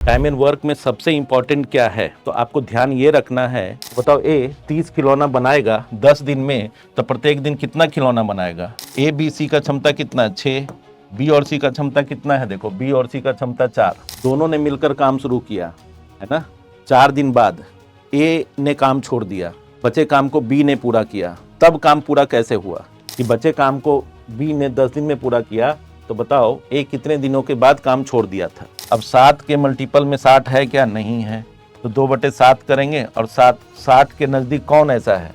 Time and work में सबसे important क्या है, तो आपको ध्यान ये रखना है। बताओ, ए 30 खिलौना बनाएगा 10 दिन में, तो प्रत्येक दिन कितना खिलौना बनाएगा? ए बी सी का क्षमता कितना है? 6। बी और सी का क्षमता कितना है? देखो, बी और सी का क्षमता 4। दोनों ने मिलकर काम शुरू किया, है ना। 4 दिन बाद ए ने काम छोड़ दिया, बचे काम को बी ने पूरा किया। तब काम पूरा कैसे हुआ कि बचे काम को बी ने 10 दिन में पूरा किया? तो बताओ, ए कितने दिनों के बाद काम छोड़ दिया था? अब 7 के मल्टीपल में 60 है क्या? नहीं है। तो 2/7 करेंगे, और 60 के नज़दीक कौन ऐसा है?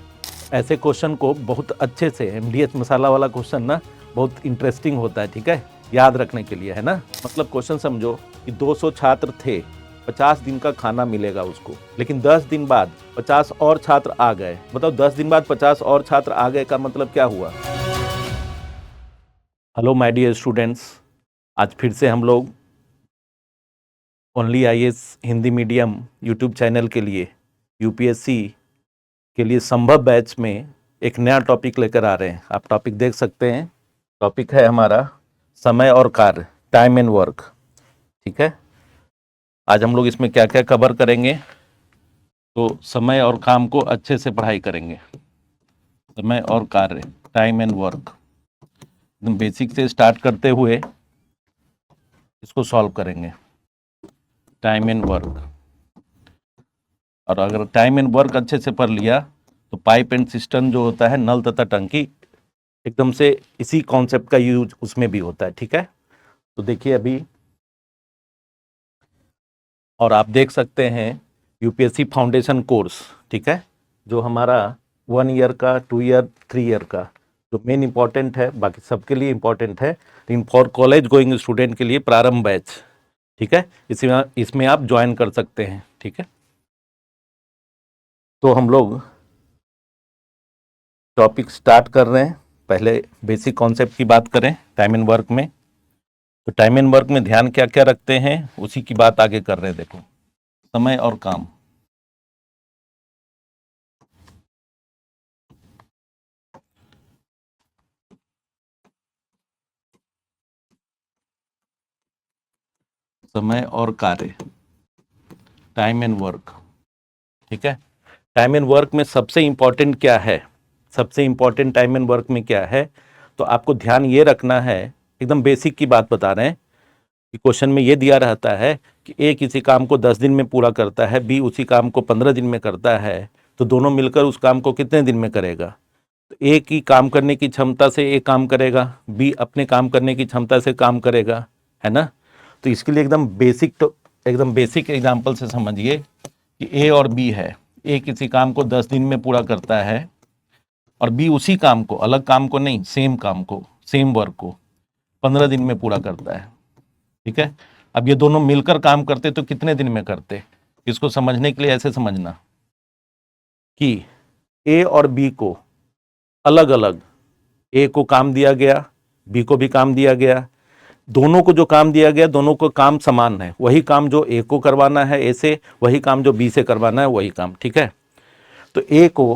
ऐसे क्वेश्चन को बहुत अच्छे से, MDH मसाला वाला क्वेश्चन ना बहुत इंटरेस्टिंग होता है, ठीक है, याद रखने के लिए, है ना। मतलब क्वेश्चन समझो कि 200 छात्र थे, 50 दिन का खाना मिलेगा उसको, लेकिन 10 दिन बाद 50 और छात्र आ गए। बताओ, 10 दिन बाद 50 और छात्र आ गए का मतलब क्या हुआ? हेलो माय डियर स्टूडेंट्स, आज फिर से हम लोग only IAS Hindi medium YouTube channel के लिए UPSC के लिए संभव बैच में एक नया टॉपिक लेकर आ रहे हैं। आप टॉपिक देख सकते हैं। टॉपिक है हमारा समय और कार्य, टाइम एंड वर्क, ठीक है। आज हम लोग इसमें क्या क्या कवर करेंगे, तो समय और काम को अच्छे से पढ़ाई करेंगे। समय और कार्य, टाइम एंड वर्क, एकदम बेसिक से स्टार्ट करते हुए इसको सॉल्व करेंगे, टाइम एंड वर्क। और अगर टाइम एंड वर्क अच्छे से पढ़ लिया तो पाइप एंड सिस्टम जो होता है, नल तथा टंकी, एकदम से इसी कॉन्सेप्ट का यूज उसमें भी होता है, ठीक है। तो देखिए अभी, और आप देख सकते हैं UPSC फाउंडेशन कोर्स, ठीक है, जो हमारा 1 ईयर का, 2 ईयर, 3 ईयर का जो मेन इंपॉर्टेंट है, बाकी सबके लिए इंपॉर्टेंट है, लेकिन फॉर कॉलेज गोइंग स्टूडेंट के लिए प्रारंभ बैच, ठीक है, इसमें आप ज्वाइन कर सकते हैं, ठीक है। तो हम लोग टॉपिक स्टार्ट कर रहे हैं। पहले बेसिक कॉन्सेप्ट की बात करें टाइम एंड वर्क में। तो टाइम एंड वर्क में ध्यान क्या क्या रखते हैं, उसी की बात आगे कर रहे हैं। देखो, समय और काम। समय और कार्य, टाइम एंड वर्क, ठीक है। टाइम एंड वर्क में सबसे इंपॉर्टेंट क्या है, सबसे इंपॉर्टेंट टाइम एंड वर्क में क्या है, तो आपको ध्यान ये रखना है। एकदम बेसिक की बात बता रहे हैं कि क्वेश्चन में ये दिया रहता है कि ए किसी काम को 10 दिन में पूरा करता है, बी उसी काम को 15 दिन में करता है, तो दोनों मिलकर उस काम को कितने दिन में करेगा? तो ए की काम करने की क्षमता से ए काम करेगा, बी अपने काम करने की क्षमता से काम करेगा, है ना। तो इसके लिए एकदम बेसिक एग्जाम्पल से समझिए कि ए और बी है। ए किसी काम को 10 दिन में पूरा करता है, और बी उसी काम को, अलग काम को नहीं, सेम काम को, सेम वर्क को 15 दिन में पूरा करता है, ठीक है। अब ये दोनों मिलकर काम करते तो कितने दिन में करते? इसको समझने के लिए ऐसे समझना कि ए और बी को अलग अलग, ए को काम दिया गया, बी को भी काम दिया गया। दोनों को जो काम दिया गया, दोनों को काम समान है। वही काम जो ए को करवाना है ए से, वही काम जो बी से करवाना है वही काम, ठीक है। तो ए को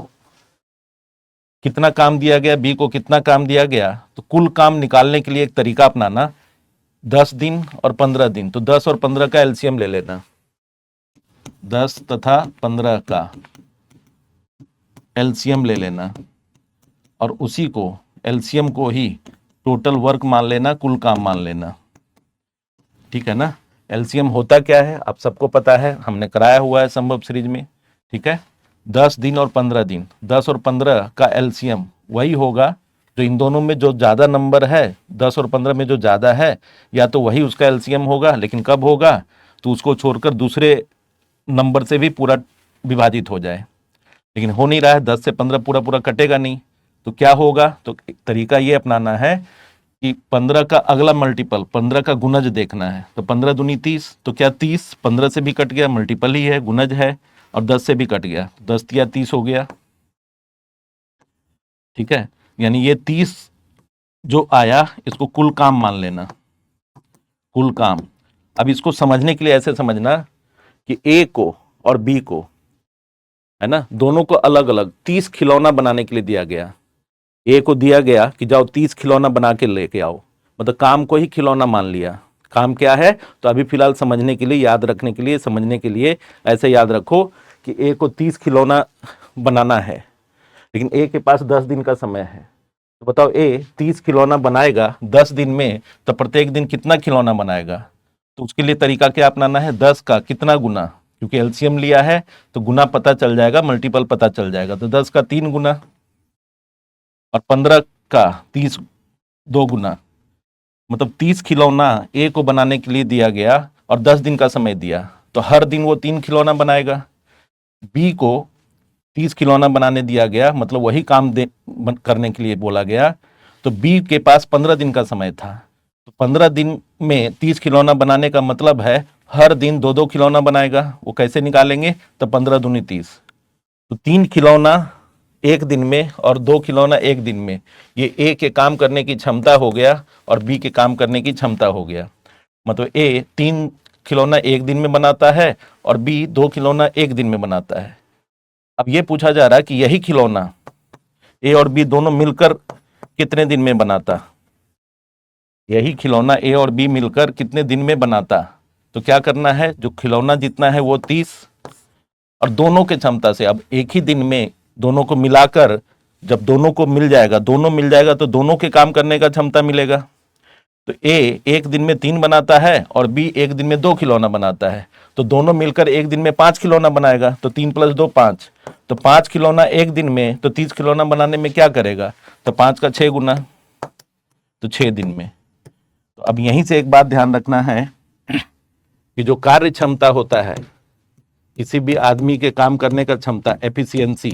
कितना काम दिया गया, बी को कितना काम दिया गया, तो कुल काम निकालने के लिए एक तरीका अपनाना, 10 दिन और 15 दिन। तो 10 और 15 का एलसीएम ले लेना, 10 तथा 15 का एलसीएम ले लेना, और उसी को, एलसीएम को ही टोटल वर्क मान लेना, कुल काम मान लेना, ठीक है ना। एलसीएम होता क्या है आप सबको पता है, हमने कराया हुआ है संभव सीरीज में, ठीक है। 10 दिन और 15 दिन, 10 और 15 का एलसीएम वही होगा जो इन दोनों में जो ज़्यादा नंबर है, 10 और 15 में जो ज़्यादा है, या तो वही उसका एलसीएम होगा, लेकिन कब होगा, तो उसको छोड़कर दूसरे नंबर से भी पूरा विभाजित हो जाए। लेकिन हो नहीं रहा है, 10 से 15 पूरा पूरा कटेगा नहीं, तो क्या होगा, तो तरीका ये अपनाना है कि 15 का अगला मल्टीपल, 15 का गुणज देखना है। तो 15 दूनी 30, तो क्या 30 15 से भी कट गया, मल्टीपल ही है, गुणज है, और 10 से भी कट गया, 10 या 30 हो गया, ठीक है। यानी ये 30 जो आया, इसको कुल काम मान लेना, कुल काम। अब इसको समझने के लिए ऐसे समझना कि ए को और बी को, है ना, दोनों को अलग अलग 30 खिलौना बनाने के लिए दिया गया। ए को दिया गया कि जाओ 30 खिलौना बना के लेके आओ, मतलब काम को ही खिलौना मान लिया, काम क्या है, तो अभी फिलहाल समझने के लिए, याद रखने के लिए, समझने के लिए ऐसे याद रखो कि ए को 30 खिलौना बनाना है, लेकिन ए के पास 10 दिन का समय है। तो बताओ ए 30 खिलौना बनाएगा 10 दिन में, तो प्रत्येक दिन कितना खिलौना बनाएगा? तो उसके लिए तरीका क्या अपनाना है, 10 का कितना गुना, क्योंकि एलसीएम लिया है तो गुना पता चल जाएगा, मल्टीपल पता चल जाएगा। तो 10 का 3 गुना और 15 का 30 2 गुना, मतलब 30 खिलौना ए को बनाने के लिए दिया गया और 10 दिन का समय दिया, तो हर दिन वो 3 खिलौना बनाएगा। बी को 30 खिलौना बनाने दिया गया, मतलब वही काम करने के लिए बोला गया, तो बी के पास 15 दिन का समय था, तो 15 दिन में 30 खिलौना बनाने का मतलब है हर दिन 2-2 खिलौना बनाएगा। वो कैसे निकालेंगे, तो 15 दूनी 30, तो 3 खिलौना एक दिन में और 2 खिलौना एक दिन में, ये ए के काम करने की क्षमता हो गया और बी के काम करने की क्षमता हो गया। मतलब ए 3 खिलौना एक दिन में बनाता है और बी 2 खिलौना एक दिन में बनाता है। अब ये पूछा जा रहा है कि यही खिलौना ए और बी दोनों मिलकर कितने दिन में बनाता, यही खिलौना ए और बी मिलकर कितने दिन में बनाता। तो क्या करना है, जो खिलौना जितना है वो 30 और दोनों के क्षमता से, अब एक ही दिन में दोनों को मिलाकर जब दोनों को मिल जाएगा, दोनों मिल जाएगा तो दोनों के काम करने का क्षमता मिलेगा। तो ए एक दिन में 3 बनाता है और बी एक दिन में 2 खिलौना बनाता है, तो दोनों मिलकर एक दिन में 5 खिलौना बनाएगा, तो 3 + 2 5, तो 5 खिलौना एक दिन में, तो 30 खिलौना बनाने में क्या करेगा, तो 5 का 6 गुना, तो 6 दिन में। तो अब यहीं से एक बात ध्यान रखना है कि जो कार्य क्षमता होता है, किसी भी आदमी के काम करने का क्षमता, एफिशिएंसी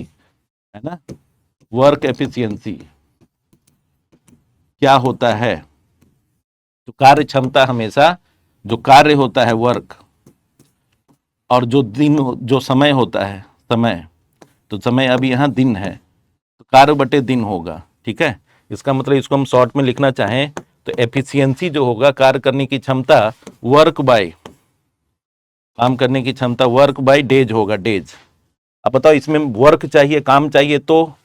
है ना, वर्क एफिशिएंसी क्या होता है, तो कार्य क्षमता हमेशा जो कार्य होता है वर्क, और जो दिन जो समय होता है समय, तो समय अभी यहाँ दिन है, तो कार्य बटे दिन होगा। ठीक है, इसका मतलब इसको हम शॉर्ट में लिखना चाहें तो एफिशिएंसी जो होगा, कार्य करने की क्षमता, वर्क बाय, काम करने की क्षमता वर्क बाय डेज होगा, डेज। अब बताओ इसमें वर्क चाहिए, काम चाहिए, तो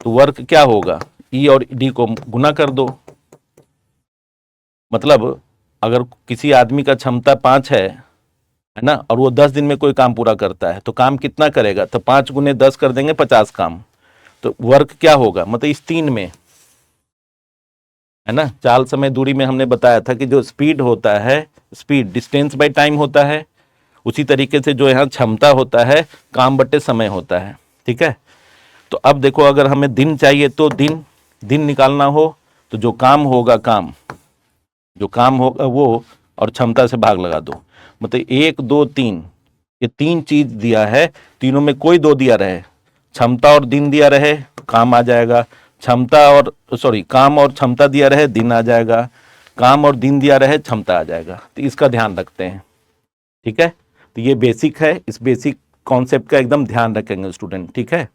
वर्क क्या होगा, ई और डी को गुना कर दो। मतलब अगर किसी आदमी का क्षमता 5 है ना, और वो 10 दिन में कोई काम पूरा करता है, तो काम कितना करेगा, तो 5 × 10 कर देंगे 50 काम। तो वर्क क्या होगा, मतलब इस 3 में है ना, चाल समय दूरी में हमने बताया था कि जो स्पीड होता है, स्पीड डिस्टेंस बाय टाइम होता है, उसी तरीके से जो यहाँ क्षमता होता है, काम बटे समय होता है। ठीक है, तो अब देखो अगर हमें दिन चाहिए तो दिन निकालना हो, तो जो काम होगा, जो काम होगा वो, और क्षमता से भाग लगा दो, मतलब 1 2 3, ये 3 चीज दिया है, तीनों में कोई 2 दिया रहे, क्षमता और दिन दिया रहे, काम आ जाएगा, काम और क्षमता दिया रहे, दिन आ जाएगा, काम और दिन दिया रहे, क्षमता आ जाएगा। तो इसका ध्यान रखते हैं। ठीक है, तो ये बेसिक है, इस बेसिक कॉन्सेप्ट का एकदम ध्यान रखेंगे स्टूडेंट। ठीक है,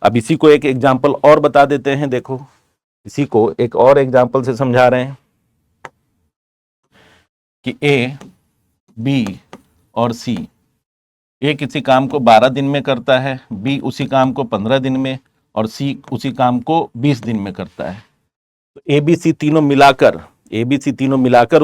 अब इसी को एक एग्जाम्पल और बता देते हैं। देखो इसी को एक और एग्जाम्पल से समझा रहे हैं कि ए, बी और सी, ए किसी काम को 12 दिन में करता है, बी उसी काम को 15 दिन में, और सी उसी काम को 20 दिन में करता है। तो ए बी सी तीनों मिलाकर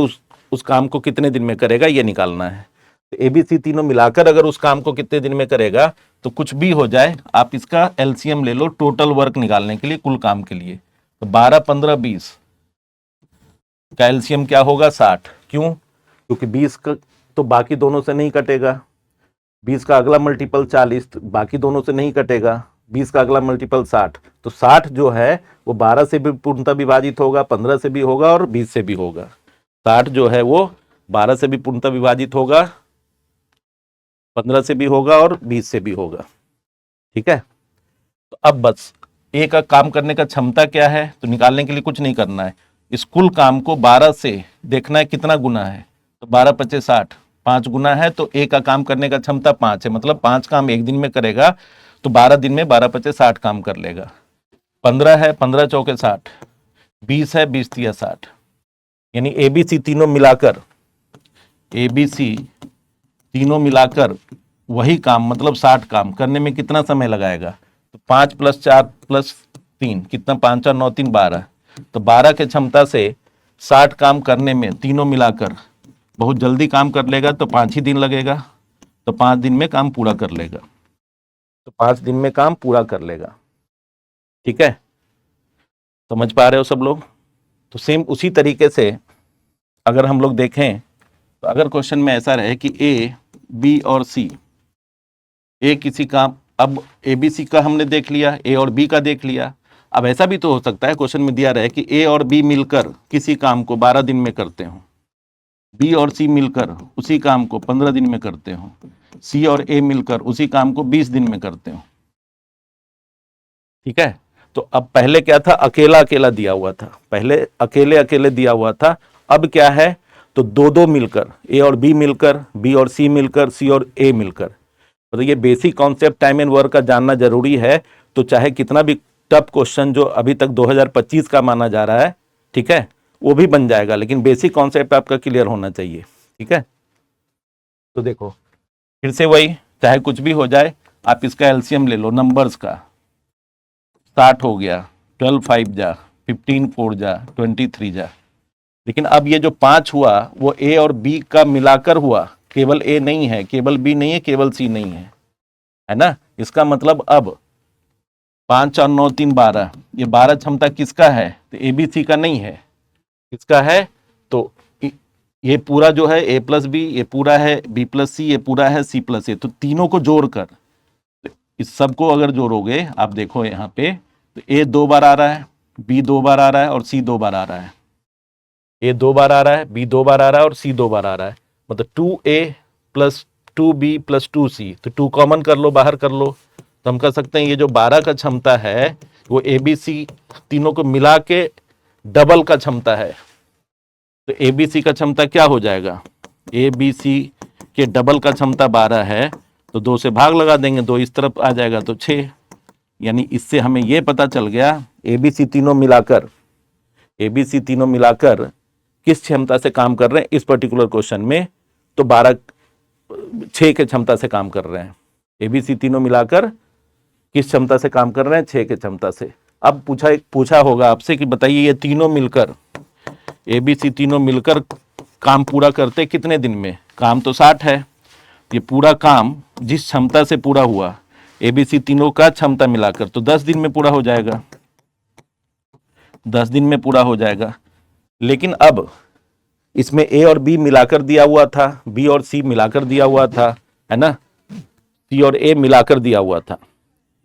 उस काम को कितने दिन में करेगा, ये निकालना है। तो ए बी सी तीनों मिलाकर अगर उस काम को कितने दिन में करेगा, तो कुछ भी हो जाए आप इसका एलसीएम ले लो टोटल वर्क निकालने के लिए, कुल काम के लिए। तो 12 15 20 का एलसीएम क्या होगा, 60। क्यों, क्योंकि 20 का तो बाकी दोनों से नहीं कटेगा, 20 का अगला मल्टीपल 40, तो बाकी दोनों से नहीं कटेगा, 20 का अगला मल्टीपल 60, तो 60 जो है वो 12 से भी पूर्णतः विभाजित होगा, 15 से भी होगा और 20 से भी होगा। 60 जो है वो 12 से भी पूर्णतः विभाजित होगा, 15 से भी होगा और 20 से भी होगा। ठीक है, तो अब बस ए का काम करने का क्षमता क्या है, तो निकालने के लिए कुछ नहीं करना है, इस कुल काम को 12 से देखना है कितना गुना है, तो 12 × 25 = 60, 5 गुना है, तो ए का काम करने का क्षमता 5 है, मतलब 5 काम एक दिन में करेगा, तो 12 दिन में 12 × 25 = 60 काम कर लेगा। 15 है, 15 × 4 = 60, 20 है, 20 × 3 = 60, यानी एबीसी तीनों मिलाकर वही काम, मतलब 60 काम करने में कितना समय लगाएगा, तो 5 + 4 + 3 कितना, 5 × 4 = 9 × 3 = 12, तो 12 के क्षमता से 60 काम करने में तीनों मिलाकर बहुत जल्दी काम कर लेगा तो 5 ही दिन लगेगा, तो 5 दिन में काम पूरा कर लेगा, तो 5 दिन में काम पूरा कर लेगा। ठीक है, समझ पा रहे हो सब लोग? तो सेम उसी तरीके से अगर हम लोग देखें तो अगर क्वेश्चन में ऐसा रहे कि ए, बी और सी, ए किसी काम, अब ए बी सी का हमने देख लिया, ए और बी का देख लिया। अब ऐसा भी तो हो सकता है क्वेश्चन में दिया रहे कि ए और बी मिलकर किसी काम को 12 दिन में करते हो, बी और सी मिलकर उसी काम को 15 दिन में करते हो, सी और ए मिलकर उसी काम को 20 दिन में करते हो। ठीक है, तो अब पहले क्या था, अकेला अकेला दिया हुआ था, पहले अकेले अकेले दिया हुआ था। अब क्या है, तो दो दो मिलकर, ए और बी मिलकर, बी और सी मिलकर, सी और ए मिलकर। तो ये basic concept time and work का जानना जरूरी है। तो चाहे कितना भी टफ क्वेश्चन जो अभी तक 2025 का माना जा रहा है, ठीक है, वो भी बन जाएगा, लेकिन बेसिक कॉन्सेप्ट आपका क्लियर होना चाहिए। ठीक है, तो देखो फिर से वही, चाहे कुछ भी हो जाए, आप इसका एलसीएम ले लो नंबर्स का, 60 हो गया, 12 5 जा, 15 4 जा, 23 जा। लेकिन अब ये जो 5 हुआ वो ए और बी का मिलाकर हुआ, केवल ए नहीं है, केवल बी नहीं है, केवल सी नहीं है ना। इसका मतलब अब 5 और 9 3 12, ये 12 क्षमता किसका है, तो ए बी सी का नहीं है, किसका है, तो ये पूरा जो है ए प्लस बी, ये पूरा है बी प्लस सी, ये पूरा है सी प्लस ए। तो तीनों को जोड़कर इस सब को अगर जोड़ोगे, आप देखो यहाँ पे, तो ए 2 बार आ रहा है, बी 2 बार आ रहा है और सी 2 बार आ रहा है। ए 2 बार आ रहा है, बी 2 बार आ रहा है और सी 2 बार आ रहा है, मतलब 2a plus 2b plus 2c। तो 2 कॉमन कर लो, बाहर कर लो, तो हम कह सकते हैं ये जो 12 का क्षमता है वो ए बी सी तीनों को मिला के डबल का क्षमता है। तो ए बी सी का क्षमता क्या हो जाएगा, ए बी सी के डबल का क्षमता 12 है, तो 2 से भाग लगा देंगे, 2 इस तरफ आ जाएगा तो 6। यानी इससे हमें यह पता चल गया ए बी सी तीनों मिलाकर, ए बी सी तीनों मिलाकर किस क्षमता से काम कर रहे हैं इस पर्टिकुलर क्वेश्चन में, तो 6 के क्षमता से काम कर रहे हैं। ए बी सी तीनों मिलाकर किस क्षमता से काम कर रहे हैं, 6 के क्षमता से। अब पूछा होगा आपसे कि बताइए ये तीनों मिलकर, ए बी सी तीनों मिलकर काम पूरा करते कितने दिन में, काम तो 60 है, ये पूरा काम जिस क्षमता से पूरा हुआ ए बी सी तीनों का क्षमता मिलाकर, तो 10 दिन में पूरा हो जाएगा, 10 दिन में पूरा हो जाएगा। लेकिन अब इसमें ए और बी मिलाकर दिया हुआ था, बी और सी मिलाकर दिया हुआ था, है ना, सी और ए मिलाकर दिया हुआ था,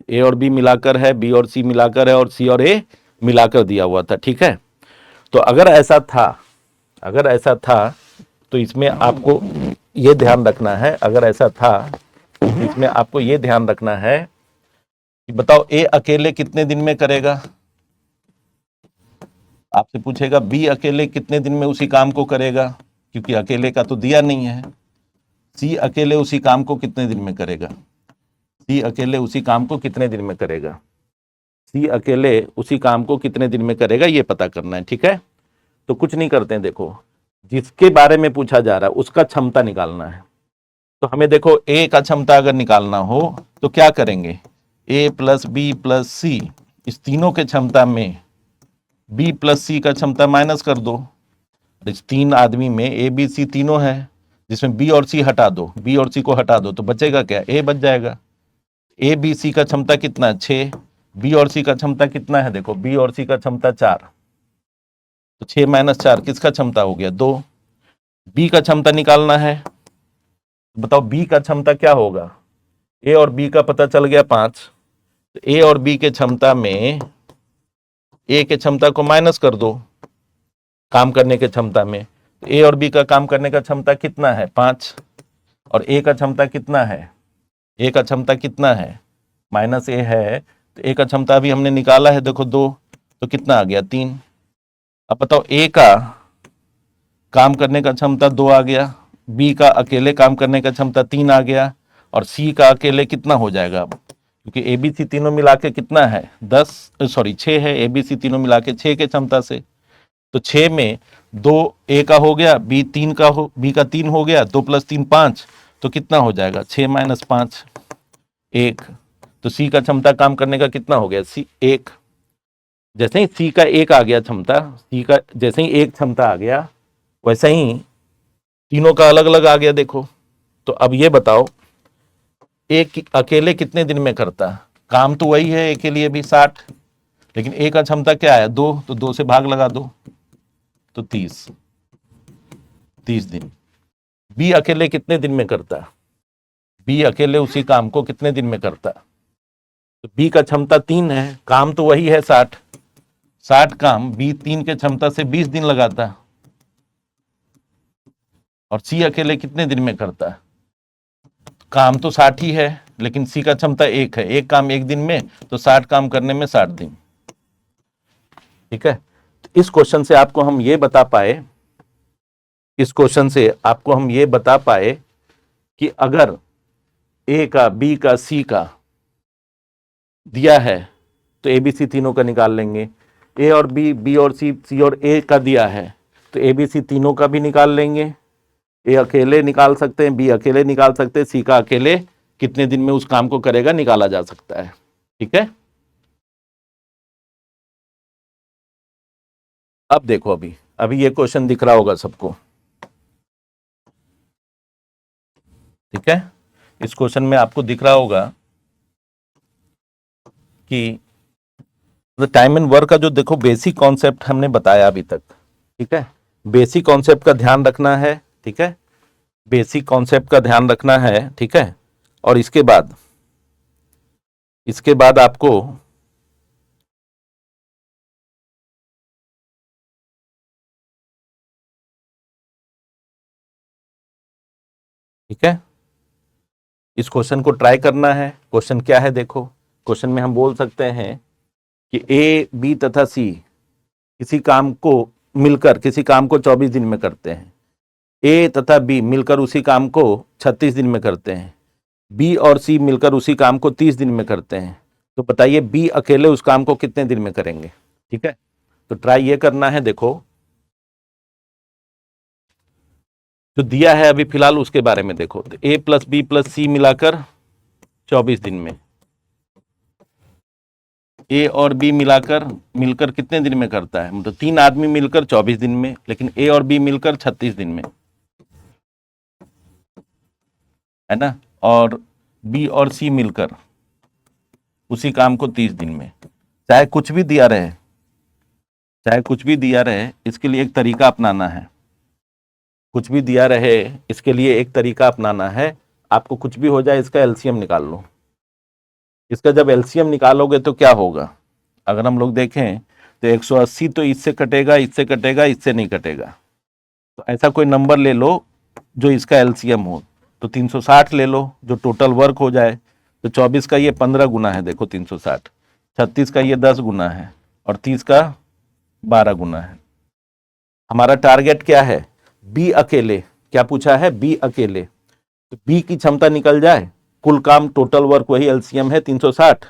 ए और बी मिलाकर है, बी और सी मिलाकर है, और सी और ए मिलाकर दिया हुआ था। ठीक है, तो अगर ऐसा था तो इसमें आपको ये ध्यान रखना है, अगर ऐसा था तो इसमें आपको ये ध्यान रखना है कि बताओ ए अकेले कितने दिन में करेगा, आपसे पूछेगा बी अकेले कितने दिन में उसी काम को करेगा, क्योंकि अकेले का तो दिया नहीं है। सी अकेले उसी काम को कितने दिन में करेगा, सी अकेले उसी काम को कितने दिन में करेगा, सी अकेले उसी काम को कितने दिन में करेगा, ये पता करना है। ठीक है, तो कुछ नहीं करते हैं, देखो जिसके बारे में पूछा जा रहा है उसका क्षमता निकालना है। तो हमें देखो ए का क्षमता अगर निकालना हो तो क्या करेंगे, ए प्लस बी प्लस सी, इस तीनों के क्षमता में बी प्लस सी का क्षमता माइनस कर दो। इस 3 आदमी में ए बी सी तीनों है, जिसमें बी और सी हटा दो, बी और सी को हटा दो, तो बचेगा क्या, ए बच जाएगा। ए बी सी का क्षमता कितना है, 6, बी और सी का क्षमता कितना है, देखो बी और सी का क्षमता 4, तो 6 माइनस 4 किसका क्षमता हो गया, 2। बी का क्षमता निकालना है, बताओ बी का क्षमता क्या होगा, ए और बी का पता चल गया 5, तो ए और बी के क्षमता में ए के क्षमता को माइनस कर दो काम करने के क्षमता में, तो ए और बी का काम करने का क्षमता कितना है, 5, और ए का क्षमता कितना है, ए का क्षमता कितना है, माइनस ए है, तो ए का क्षमता अभी हमने निकाला है, देखो 2, तो कितना आ गया, 3। अब बताओ ए का काम करने का क्षमता 2 आ गया, बी का अकेले काम करने का क्षमता 3 आ गया, और सी का अकेले कितना हो जाएगा, अब क्योंकि ए बी सी तीनों मिला के कितना है, 6 है, ए बी सी तीनों मिला के 6 के क्षमता से, तो 6 में 2 ए का हो गया, बी का 3 हो गया, 2 + 3 5, तो कितना हो जाएगा, 6 - 5 1। तो सी का क्षमता काम करने का कितना हो गया, सी 1। जैसे ही सी का 1 आ गया क्षमता, सी का जैसे ही 1 क्षमता आ गया, वैसे ही तीनों का अलग अलग आ गया देखो। तो अब ये बताओ एक अकेले कितने दिन में करता? काम तो वही है, ए के लिए भी 60, लेकिन ए का क्षमता क्या है 2, तो 2 से भाग लगा दो तो 30 दिन। बी अकेले कितने दिन में करता? बी अकेले उसी काम को कितने दिन में करता? तो बी का क्षमता 3 है, काम तो वही है 60 काम बी 3 के क्षमता से 20 दिन लगाता। और सी अकेले कितने दिन में करता? काम तो 60 ही है, लेकिन सी का क्षमता 1 है, एक काम 1 दिन में, तो 60 काम करने में 60 दिन। ठीक है, तो इस क्वेश्चन से आपको हम ये बता पाए, कि अगर ए का, बी का, सी का दिया है तो ए बी सी तीनों का निकाल लेंगे। ए और बी, बी और सी और ए का दिया है तो ए बी सी तीनों का भी निकाल लेंगे। ए अकेले निकाल सकते हैं, बी अकेले निकाल सकते हैं, सी का अकेले कितने दिन में उस काम को करेगा निकाला जा सकता है। ठीक है, अब देखो, अभी ये क्वेश्चन दिख रहा होगा सबको। ठीक है, इस क्वेश्चन में आपको दिख रहा होगा कि टाइम एंड वर्क का जो देखो बेसिक कॉन्सेप्ट हमने बताया अभी तक। ठीक है, बेसिक कॉन्सेप्ट का ध्यान रखना है। ठीक है, बेसिक कॉन्सेप्ट का ध्यान रखना है। ठीक है, और इसके बाद आपको ठीक है, इस क्वेश्चन को ट्राई करना है। क्वेश्चन क्या है देखो, क्वेश्चन में हम बोल सकते हैं कि ए, बी तथा सी किसी काम को मिलकर किसी काम को 24 दिन में करते हैं। ए तथा बी मिलकर उसी काम को 36 दिन में करते हैं। बी और सी मिलकर उसी काम को 30 दिन में करते हैं। तो बताइए बी अकेले उस काम को कितने दिन में करेंगे? ठीक है, तो ट्राई ये करना है। देखो जो दिया है अभी फिलहाल उसके बारे में देखो, तो ए प्लस बी प्लस सी मिलाकर 24 दिन में, ए और बी मिलकर कितने दिन में करता है? मतलब 3 आदमी मिलकर 24 दिन में, लेकिन ए और बी मिलकर 36 दिन में, है ना। और बी और सी मिलकर उसी काम को 30 दिन में। चाहे कुछ भी दिया रहे, इसके लिए एक तरीका अपनाना है। कुछ भी दिया रहे इसके लिए एक तरीका अपनाना है। आपको कुछ भी हो जाए इसका एलसीएम निकाल लो। इसका जब एलसीएम निकालोगे तो क्या होगा? अगर हम लोग देखें तो 180 तो इससे कटेगा, इससे नहीं कटेगा। तो ऐसा कोई नंबर ले लो जो इसका एलसीएम हो। तो 360 ले लो जो टोटल वर्क हो जाए। तो 24 का ये 15 गुना है, देखो 360, 36 का ये 10 गुना है, और 30 का 12 गुना है। हमारा टारगेट क्या है? बी अकेले। क्या पूछा है? बी अकेले। तो बी की क्षमता निकल जाए, कुल काम टोटल वर्क वही एलसीएम है 360,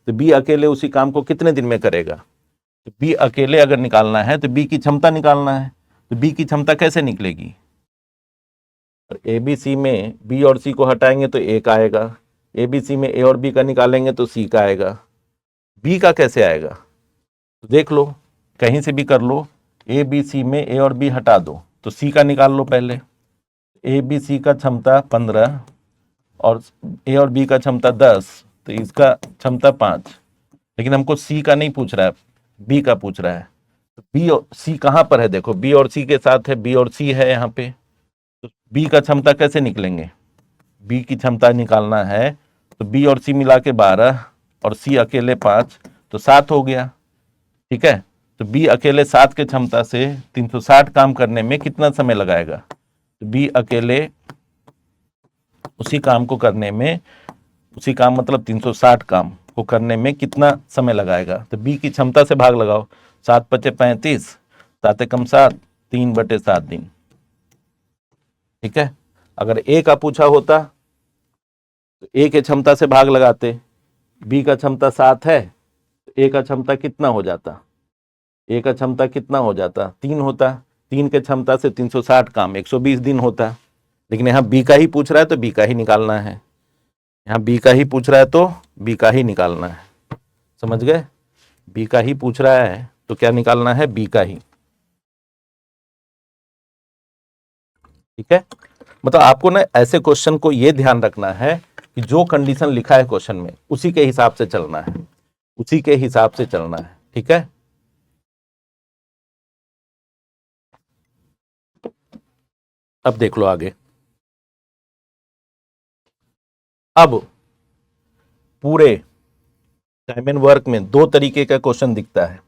तो बी अकेले उसी काम को कितने दिन में करेगा? तो बी अकेले अगर निकालना है तो बी की क्षमता निकालना है। तो बी की क्षमता कैसे निकलेगी? ए बी सी में बी और सी को हटाएंगे तो ए का आएगा, ए बी सी में ए और बी का निकालेंगे तो सी का आएगा। बी का कैसे आएगा? तो देख लो, कहीं से भी कर लो। ए बी सी में ए और बी हटा दो तो सी का निकाल लो पहले। ए बी सी का क्षमता 15 और ए और बी का क्षमता 10, तो इसका क्षमता 5। लेकिन हमको सी का नहीं पूछ रहा है, बी का पूछ रहा है। तो बी और सी कहाँ पर है? देखो बी और सी के साथ है, बी और सी है यहाँ पे। तो बी का क्षमता कैसे निकलेंगे? बी की क्षमता निकालना है तो बी और सी मिला के 12 और सी अकेले 5, तो 7 हो गया। ठीक है, तो बी अकेले 7 के क्षमता से 360 काम करने में कितना समय लगाएगा? तो बी अकेले उसी काम को करने में, उसी काम मतलब 360 काम को करने में कितना समय लगाएगा? तो बी की क्षमता से भाग लगाओ, 7 पचे 35, 7 कम 7, 3/7 दिन। ठीक है, अगर ए का पूछा होता तो ए के क्षमता से भाग लगाते। बी का क्षमता 7 है तो ए का क्षमता कितना हो जाता? ए का क्षमता कितना हो जाता? 3 होता। 3 के क्षमता से 360 काम 120 दिन होता। लेकिन यहाँ बी का ही पूछ रहा है तो बी का ही निकालना है। यहाँ बी का ही पूछ रहा है तो बी का ही निकालना है। समझ गए? बी का ही पूछ रहा है तो क्या निकालना है? बी का ही। ठीक है, मतलब आपको ना ऐसे क्वेश्चन को ये ध्यान रखना है कि जो कंडीशन लिखा है क्वेश्चन में उसी के हिसाब से चलना है, उसी के हिसाब से चलना है। ठीक है, अब देख लो आगे। अब पूरे टाइम एंड वर्क में दो तरीके का क्वेश्चन दिखता है।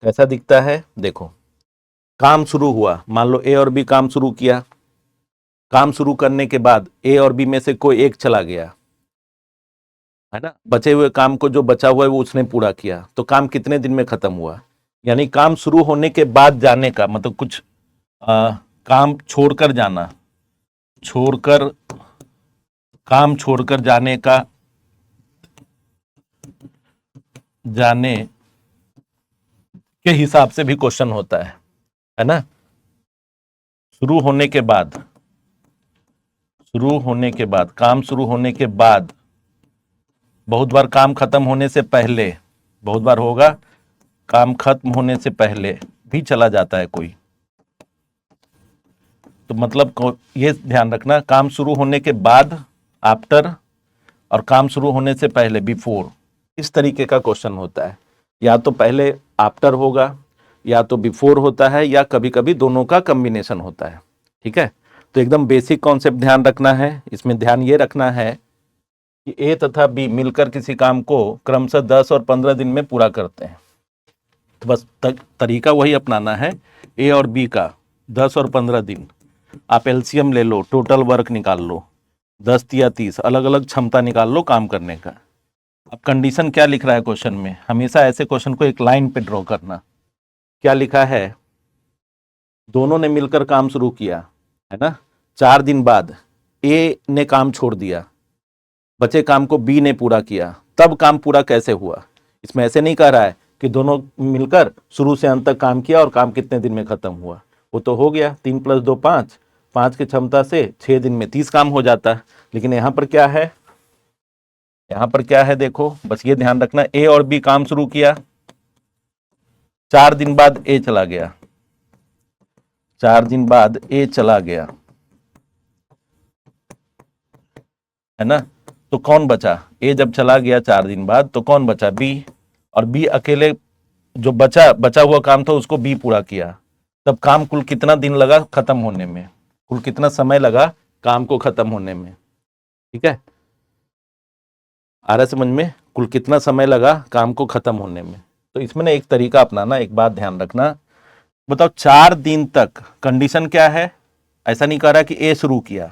कैसा दिखता है देखो, काम शुरू हुआ, मान लो ए और बी काम शुरू किया, काम शुरू करने के बाद ए और बी में से कोई एक चला गया, है ना, बचे हुए काम को जो बचा हुआ है वो उसने पूरा किया, तो काम कितने दिन में खत्म हुआ। यानी काम शुरू होने के बाद जाने का मतलब कुछ काम छोड़कर जाना, छोड़कर, काम छोड़कर जाने का, जाने के हिसाब से भी क्वेश्चन होता है ना। शुरू होने के बाद, शुरू होने के बाद, काम शुरू होने के बाद, बहुत बार काम खत्म होने से पहले, बहुत बार होगा काम खत्म होने से पहले भी चला जाता है कोई, तो मतलब ये ध्यान रखना, काम शुरू होने के बाद आफ्टर, और काम शुरू होने से पहले बिफोर, इस तरीके का क्वेश्चन होता है। या तो पहले आफ्टर होगा, या तो बिफोर होता है, या कभी कभी दोनों का कॉम्बिनेशन होता है। ठीक है, तो एकदम बेसिक कॉन्सेप्ट ध्यान रखना है। इसमें ध्यान ये रखना है कि ए तथा बी मिलकर किसी काम को क्रमशः 10 और 15 दिन में पूरा करते हैं। तो बस तरीका वही अपनाना है, ए और बी का 10 और 15 दिन, आप एलसीएम ले लो, टोटल वर्क निकाल लो, 10 या 30, अलग अलग क्षमता निकाल लो काम करने का। अब कंडीशन क्या लिख रहा है क्वेश्चन में, हमेशा ऐसे क्वेश्चन को एक लाइन पे ड्रॉ करना। क्या लिखा है, दोनों ने मिलकर काम शुरू किया, है ना, 4 दिन बाद ए ने काम छोड़ दिया, बचे काम को बी ने पूरा किया, तब काम पूरा कैसे हुआ। इसमें ऐसे नहीं कह रहा है कि दोनों मिलकर शुरू से अंत तक काम किया और काम कितने दिन में खत्म हुआ, वो तो हो गया 3 + 2 5, 5 की क्षमता से 6 दिन में 30 काम हो जाता है। लेकिन यहां पर क्या है, यहां पर क्या है देखो, बस ये ध्यान रखना, ए और बी काम शुरू किया, 4 दिन बाद ए चला गया, 4 दिन बाद ए चला गया, है ना, तो कौन बचा, ए जब चला गया 4 दिन बाद तो कौन बचा, बी, और बी अकेले जो बचा हुआ काम था उसको बी पूरा किया, तब काम कुल कितना दिन लगा खत्म होने में, कुल कितना समय लगा काम को खत्म होने में। ठीक है, आ रहा है समझ में, कुल कितना समय लगा काम को खत्म होने में। तो इसमें ना एक तरीका अपनाना, एक बात ध्यान रखना, बताओ 4 दिन तक, कंडीशन क्या है, ऐसा नहीं कह रहा कि ए शुरू किया,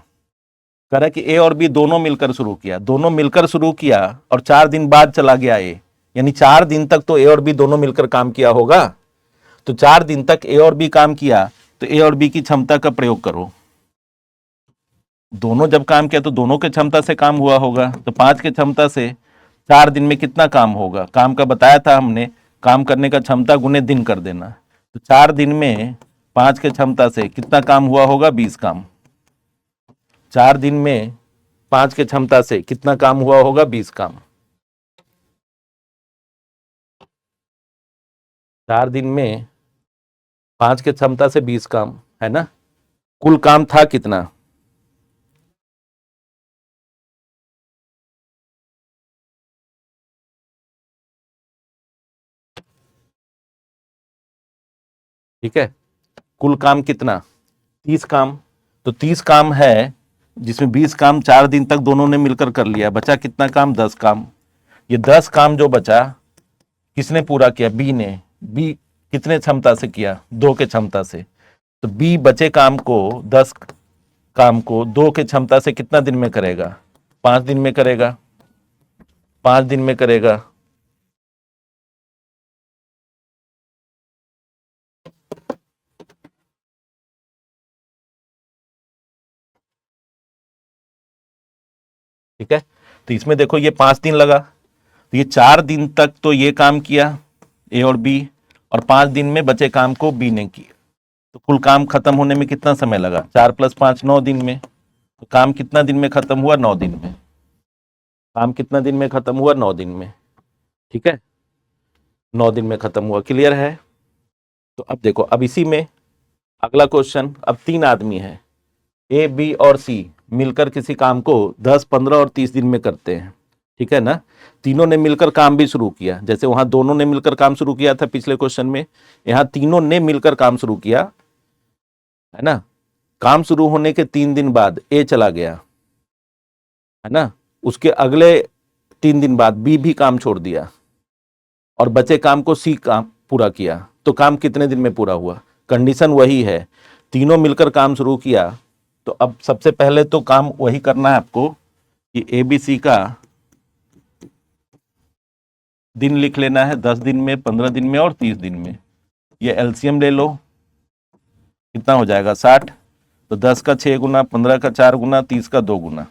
कह रहा कि ए और बी दोनों मिलकर शुरू किया, दोनों मिलकर शुरू किया और 4 दिन बाद चला गया ए, यानी 4 दिन तक तो ए और बी दोनों मिलकर काम किया होगा। तो 4 दिन तक ए और बी काम किया, तो ए और बी की क्षमता का प्रयोग करो, दोनों जब काम किया तो दोनों के क्षमता से काम हुआ होगा, तो 5 के क्षमता से 4 दिन में कितना काम होगा, काम का बताया था हमने, काम करने का क्षमता गुने दिन कर देना, तो 4 दिन में 5 के क्षमता से कितना काम हुआ होगा, 20 काम, 4 दिन में 5 के क्षमता से कितना काम हुआ होगा, 20 काम, 4 दिन में 5 के क्षमता से 20 काम, है ना, कुल काम था कितना, ठीक है, कुल काम कितना, 30 काम, तो 30 काम है जिसमें 20 काम 4 दिन तक दोनों ने मिलकर कर लिया, बचा कितना काम, 10 काम, ये 10 काम जो बचा किसने पूरा किया, बी ने, बी कितने क्षमता से किया, 2 के क्षमता से, तो बी बचे काम को 10 काम को 2 के क्षमता से कितना दिन में करेगा, 5 दिन में करेगा, 5 दिन में करेगा, ठीक है। तो इसमें देखो ये 5 दिन लगा, तो ये 4 दिन तक तो ये काम किया ए और बी, और 5 दिन में बचे काम को बी ने किया, तो कुल काम खत्म होने में कितना समय लगा, 4 + 5 9 दिन में, तो काम कितना दिन में खत्म हुआ, 9 दिन में, काम कितना दिन में खत्म हुआ, 9 दिन में, ठीक है, 9 दिन में खत्म हुआ, क्लियर है। तो अब देखो, अब इसी में अगला क्वेश्चन, अब 3 आदमी है, ए, बी और सी मिलकर किसी काम को 10, 15 और 30 दिन में करते हैं, ठीक है ना। तीनों ने मिलकर काम भी शुरू किया, जैसे वहां दोनों ने मिलकर काम शुरू किया था पिछले क्वेश्चन में, यहां तीनों ने मिलकर काम शुरू किया, है ना। काम शुरू होने के 3 दिन बाद ए चला गया, है ना। उसके अगले 3 दिन बाद बी भी काम छोड़ दिया और बचे काम को सी काम पूरा किया, तो काम कितने दिन में पूरा हुआ। कंडीशन वही है, तीनों मिलकर काम शुरू किया, तो अब सबसे पहले तो काम वही करना है आपको कि ए बी सी का दिन लिख लेना है, 10 दिन में, 15 दिन में और 30 दिन में। ये एलसीएम ले लो, कितना हो जाएगा 60, तो 10 का 6 गुना, 15 का 4 गुना, 30 का 2 गुना,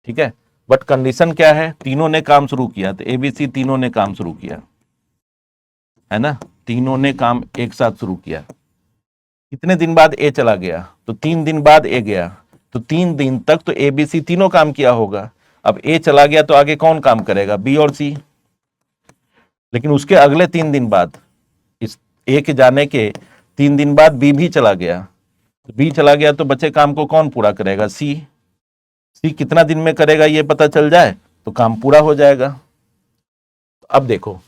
ठीक है। बट कंडीशन क्या है, तीनों ने काम शुरू किया, तो एबीसी तीनों ने काम शुरू किया, है ना, तीनों ने काम एक साथ शुरू किया। कितने दिन बाद ए चला गया, तो 3 दिन बाद ए गया, तो 3 दिन तक तो एबीसी तीनों काम किया होगा। अब ए चला गया तो आगे कौन काम करेगा, बी और सी। लेकिन उसके अगले 3 दिन बाद, इस ए के जाने के 3 दिन बाद बी भी चला गया, बी चला गया तो बचे काम को कौन पूरा करेगा, सी। सी कितना दिन में करेगा ये पता चल जाए तो काम पूरा हो जाएगा। तो अब देखो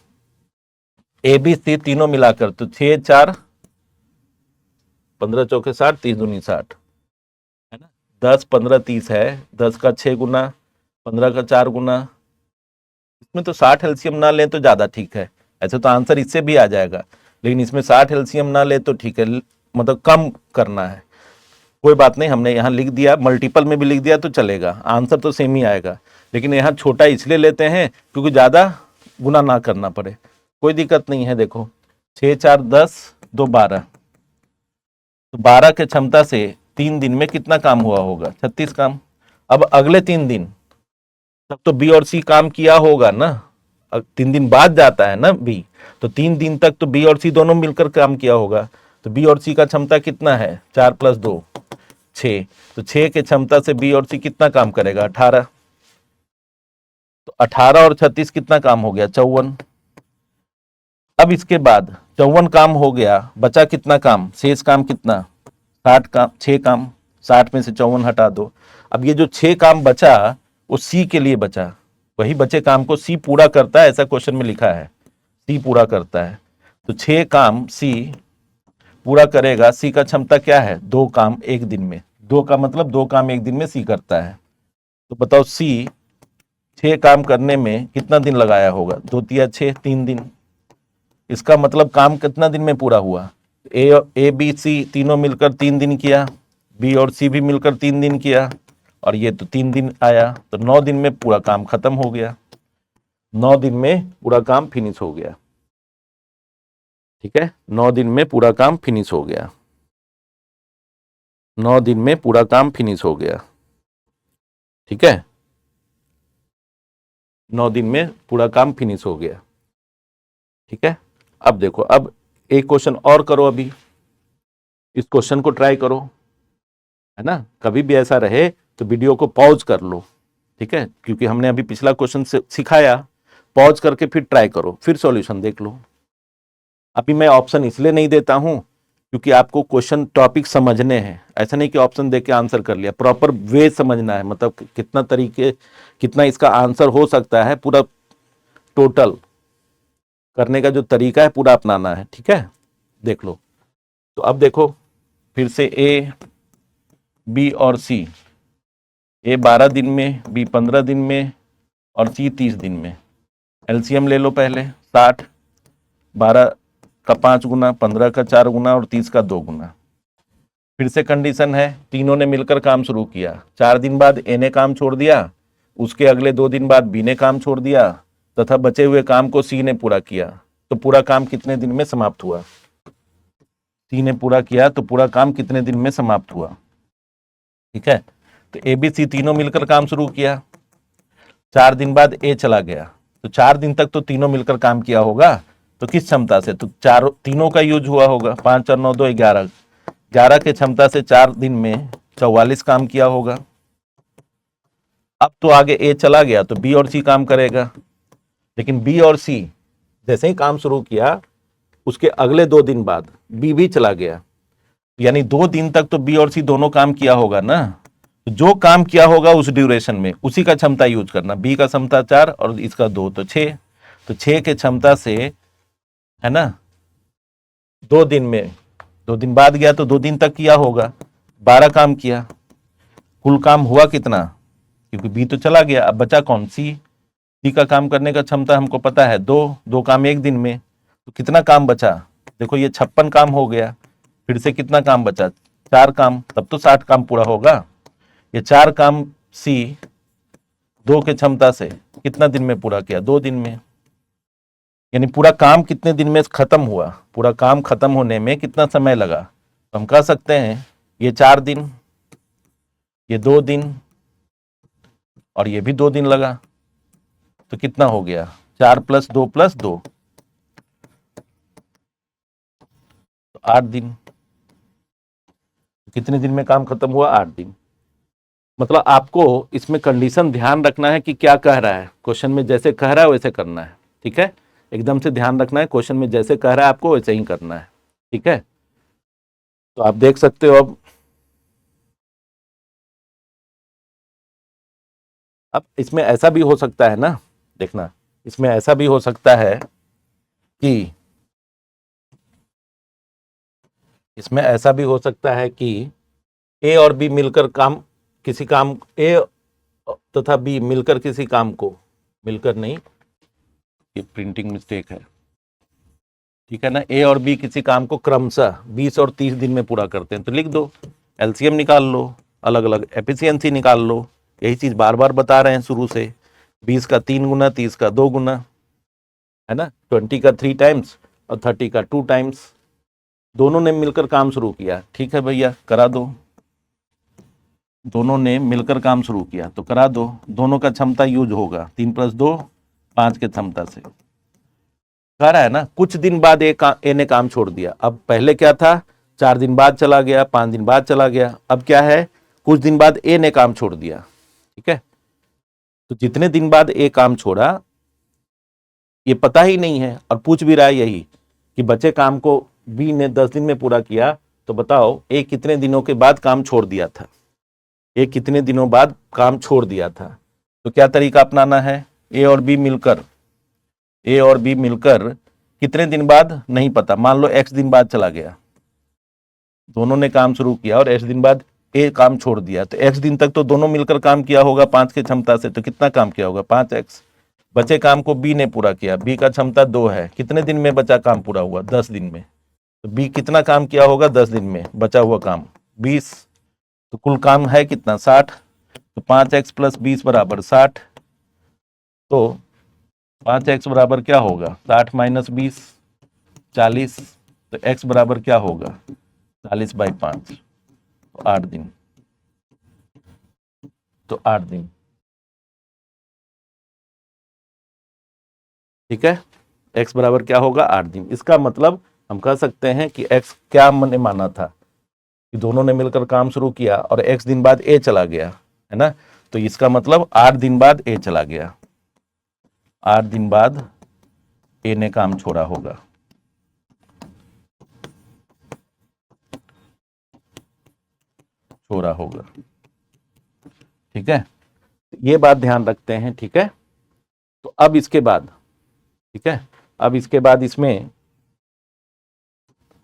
ए बी सी तीनों मिलाकर, तो 6, 4, 15 चौके 60, 30 दूनी 60, है ना। 10, 15, 30 है, 10 का 6 गुना, 15 का 4 गुना, इसमें तो 60 एलसीएम ना ले तो ज्यादा ठीक है। ऐसे तो आंसर इससे भी आ जाएगा, लेकिन इसमें 60 एलसीएम ना ले तो ठीक है, मतलब कम करना है। कोई बात नहीं, हमने यहाँ लिख दिया, मल्टीपल में भी लिख दिया तो चलेगा, आंसर तो सेम ही आएगा। लेकिन यहाँ छोटा इसलिए लेते हैं क्योंकि ज्यादा गुना ना करना पड़े। कोई दिक्कत नहीं है। देखो 6, 4, 10, 2, 12, तो 12 के क्षमता से 3 दिन में कितना काम हुआ होगा, 36 काम। अब अगले 3 दिन तब तो बी और सी काम किया होगा ना, 3 दिन बाद जाता है ना बी, तो 3 दिन तक तो बी और सी दोनों मिलकर काम किया होगा। तो बी और सी का क्षमता कितना है, 4 + 2, 6, तो 6 के क्षमता से बी और सी कितना काम करेगा, 18। तो 18 और 36 कितना काम हो गया, 54। अब इसके बाद 54 काम हो गया, बचा कितना काम, शेष काम कितना, 60 काम, 6 काम, 60 में से 54 हटा दो। अब ये जो 6 काम बचा वो सी के लिए बचा, वही बचे काम को सी पूरा करता है, ऐसा क्वेश्चन में लिखा है, सी पूरा करता है। तो 6 काम सी पूरा करेगा। सी का क्षमता क्या है, 2 काम 1 दिन में, 2 का मतलब 2 काम 1 दिन में सी करता है। तो बताओ सी 6 काम करने में कितना दिन लगाया होगा, 2 तिया 6, 3 दिन। इसका मतलब काम कितना दिन में पूरा हुआ, ए बी सी तीनों मिलकर 3 दिन किया, बी और सी भी मिलकर 3 दिन किया, और ये तो 3 दिन आया, तो 9 दिन में पूरा काम खत्म हो गया, 9 दिन में पूरा काम फिनिश हो गया, ठीक है। 9 दिन में पूरा काम फिनिश हो गया, 9 दिन में पूरा काम फिनिश हो गया, ठीक है। 9 दिन में पूरा काम फिनिश हो गया, ठीक है। अब देखो, अब एक क्वेश्चन और करो, अभी इस क्वेश्चन को ट्राई करो, है ना। कभी भी ऐसा रहे तो वीडियो को पॉज कर लो, ठीक है, क्योंकि हमने अभी पिछला क्वेश्चन सिखाया, पॉज करके फिर ट्राई करो, फिर सॉल्यूशन देख लो। अभी मैं ऑप्शन इसलिए नहीं देता हूं क्योंकि आपको क्वेश्चन टॉपिक समझने हैं, ऐसा नहीं कि ऑप्शन देके आंसर कर लिया, प्रॉपर वे समझना है, मतलब कितना तरीके, कितना इसका आंसर हो सकता है, पूरा टोटल करने का जो तरीका है पूरा अपनाना है, ठीक है। देख लो, तो अब देखो फिर से ए बी और सी, ए 12 दिन में, बी 15 दिन में और सी 30 दिन में। एलसीएम ले लो पहले, 60, 12 का 5 गुना, 15 का 4 गुना और 30 का 2 गुना। फिर से कंडीशन है, तीनों ने मिलकर काम शुरू किया, 4 दिन बाद ए ने काम छोड़ दिया, उसके अगले 2 दिन बाद बी ने काम छोड़ दिया, तथा बचे हुए काम को सी ने पूरा किया। तो पूरा काम कितने दिन में समाप्त हुआ, सी ने पूरा किया तो पूरा काम कितने दिन में समाप्त हुआ, ठीक है। तो ए बी सी तीनों मिलकर काम शुरू किया, 4 दिन बाद ए चला गया, तो 4 दिन तक तो तीनों मिलकर काम किया होगा, तो किस क्षमता से, तो तीनों का यूज हुआ होगा, 5 और 9, 2, 11, 11 के क्षमता से 4 दिन में 44 काम किया होगा। अब तो आगे ए चला गया तो बी और सी काम करेगा, लेकिन बी और सी जैसे ही काम शुरू किया उसके अगले 2 दिन बाद बी भी चला गया, यानी 2 दिन तक तो बी और सी दोनों काम किया होगा ना, तो जो काम किया होगा उस ड्यूरेशन में उसी का क्षमता यूज करना। बी का क्षमता 4 और इसका 2 तो 6, तो 6 के क्षमता से, है ना, 2 दिन में, 2 दिन बाद गया तो 2 दिन तक किया होगा, 12 काम किया। कुल काम हुआ कितना, क्योंकि बी तो चला गया, अब बचा कौन, सी। सी का काम करने का क्षमता हमको पता है 2, 2 काम 1 दिन में, तो कितना काम बचा, देखो ये 56 काम हो गया। फिर से कितना काम बचा, 4 काम, तब तो 60 काम पूरा होगा। ये 4 काम सी 2 के क्षमता से कितना दिन में पूरा किया, 2 दिन में। यानी पूरा काम कितने दिन में खत्म हुआ, पूरा काम खत्म होने में कितना समय लगा, तो हम कह सकते हैं ये 4 दिन, ये 2 दिन और ये भी 2 दिन लगा, तो कितना हो गया, 4 + 2 + 2, तो 8 दिन। कितने दिन में काम खत्म हुआ, 8 दिन। मतलब आपको इसमें कंडीशन ध्यान रखना है कि क्या कह रहा है, क्वेश्चन में जैसे कह रहा है वैसे करना है, ठीक है। एकदम से ध्यान रखना है, क्वेश्चन में जैसे कह रहा है आपको वैसे ही करना है, ठीक है। तो आप देख सकते हो अब इसमें ऐसा भी हो सकता है ना, देखना, इसमें ऐसा भी हो सकता है कि, इसमें ऐसा भी हो सकता है कि ए और बी मिलकर काम, किसी काम, ए तथा बी मिलकर किसी काम को, मिलकर नहीं, ये प्रिंटिंग मिस्टेक है, ठीक है ना। ए और बी किसी काम को क्रमशः 20 और 30 दिन में पूरा करते हैं, तो लिख दो, एलसीएम निकाल लो, अलग अलग एफिशिएंसी निकाल लो। यही चीज बार बार बता रहे हैं शुरू से, 20 का 3 गुना, 30 का 2 गुना, है ना, 20 का 3 टाइम्स और 30 का 2 टाइम्स। दोनों ने मिलकर काम शुरू किया, ठीक है भैया, करा दो। दोनों ने मिलकर काम शुरू किया तो करा दो, दोनों का क्षमता यूज होगा, 3 + 2 5 के क्षमता से कह रहा है ना। कुछ दिन बाद ए ने काम छोड़ दिया, अब पहले क्या था, 4 दिन बाद चला गया, 5 दिन बाद चला गया, अब क्या है, कुछ दिन बाद ए ने काम छोड़ दिया, ठीक है। तो जितने दिन बाद ए काम छोड़ा ये पता ही नहीं है, और पूछ भी रहा है यही कि बचे काम को बी ने 10 दिन में पूरा किया, तो बताओ ए कितने दिनों के बाद काम छोड़ दिया था, ए कितने दिनों बाद काम छोड़ दिया था। तो क्या तरीका अपनाना है, ए और बी मिलकर, ए और बी मिलकर कितने दिन बाद नहीं पता, मान लो x दिन बाद चला गया, दोनों ने काम शुरू किया और x दिन बाद ए काम छोड़ दिया, तो x दिन तक तो दोनों मिलकर काम किया होगा 5 के क्षमता से, तो कितना काम किया होगा, 5x। बचे काम को बी ने पूरा किया, बी का क्षमता 2 है, कितने दिन में बचा काम पूरा हुआ, 10 दिन में। तो बी कितना काम किया होगा 10 दिन में, बचा हुआ काम 20, तो कुल काम है कितना, 60, तो 5x + 20 = 60, तो 5x बराबर क्या होगा, 60 - 20 40, तो x बराबर क्या होगा, 40/5, तो 8 दिन, तो 8 दिन, ठीक है। x बराबर क्या होगा, 8 दिन। इसका मतलब हम कह सकते हैं कि x क्या मैंने माना था कि दोनों ने मिलकर काम शुरू किया और x दिन बाद a चला गया, है ना, तो इसका मतलब 8 दिन बाद a चला गया, 8 दिन बाद a ने काम छोड़ा होगा, छोड़ा होगा, ठीक है। ये बात ध्यान रखते हैं, ठीक है। तो अब इसके बाद, ठीक है, अब इसके बाद इसमें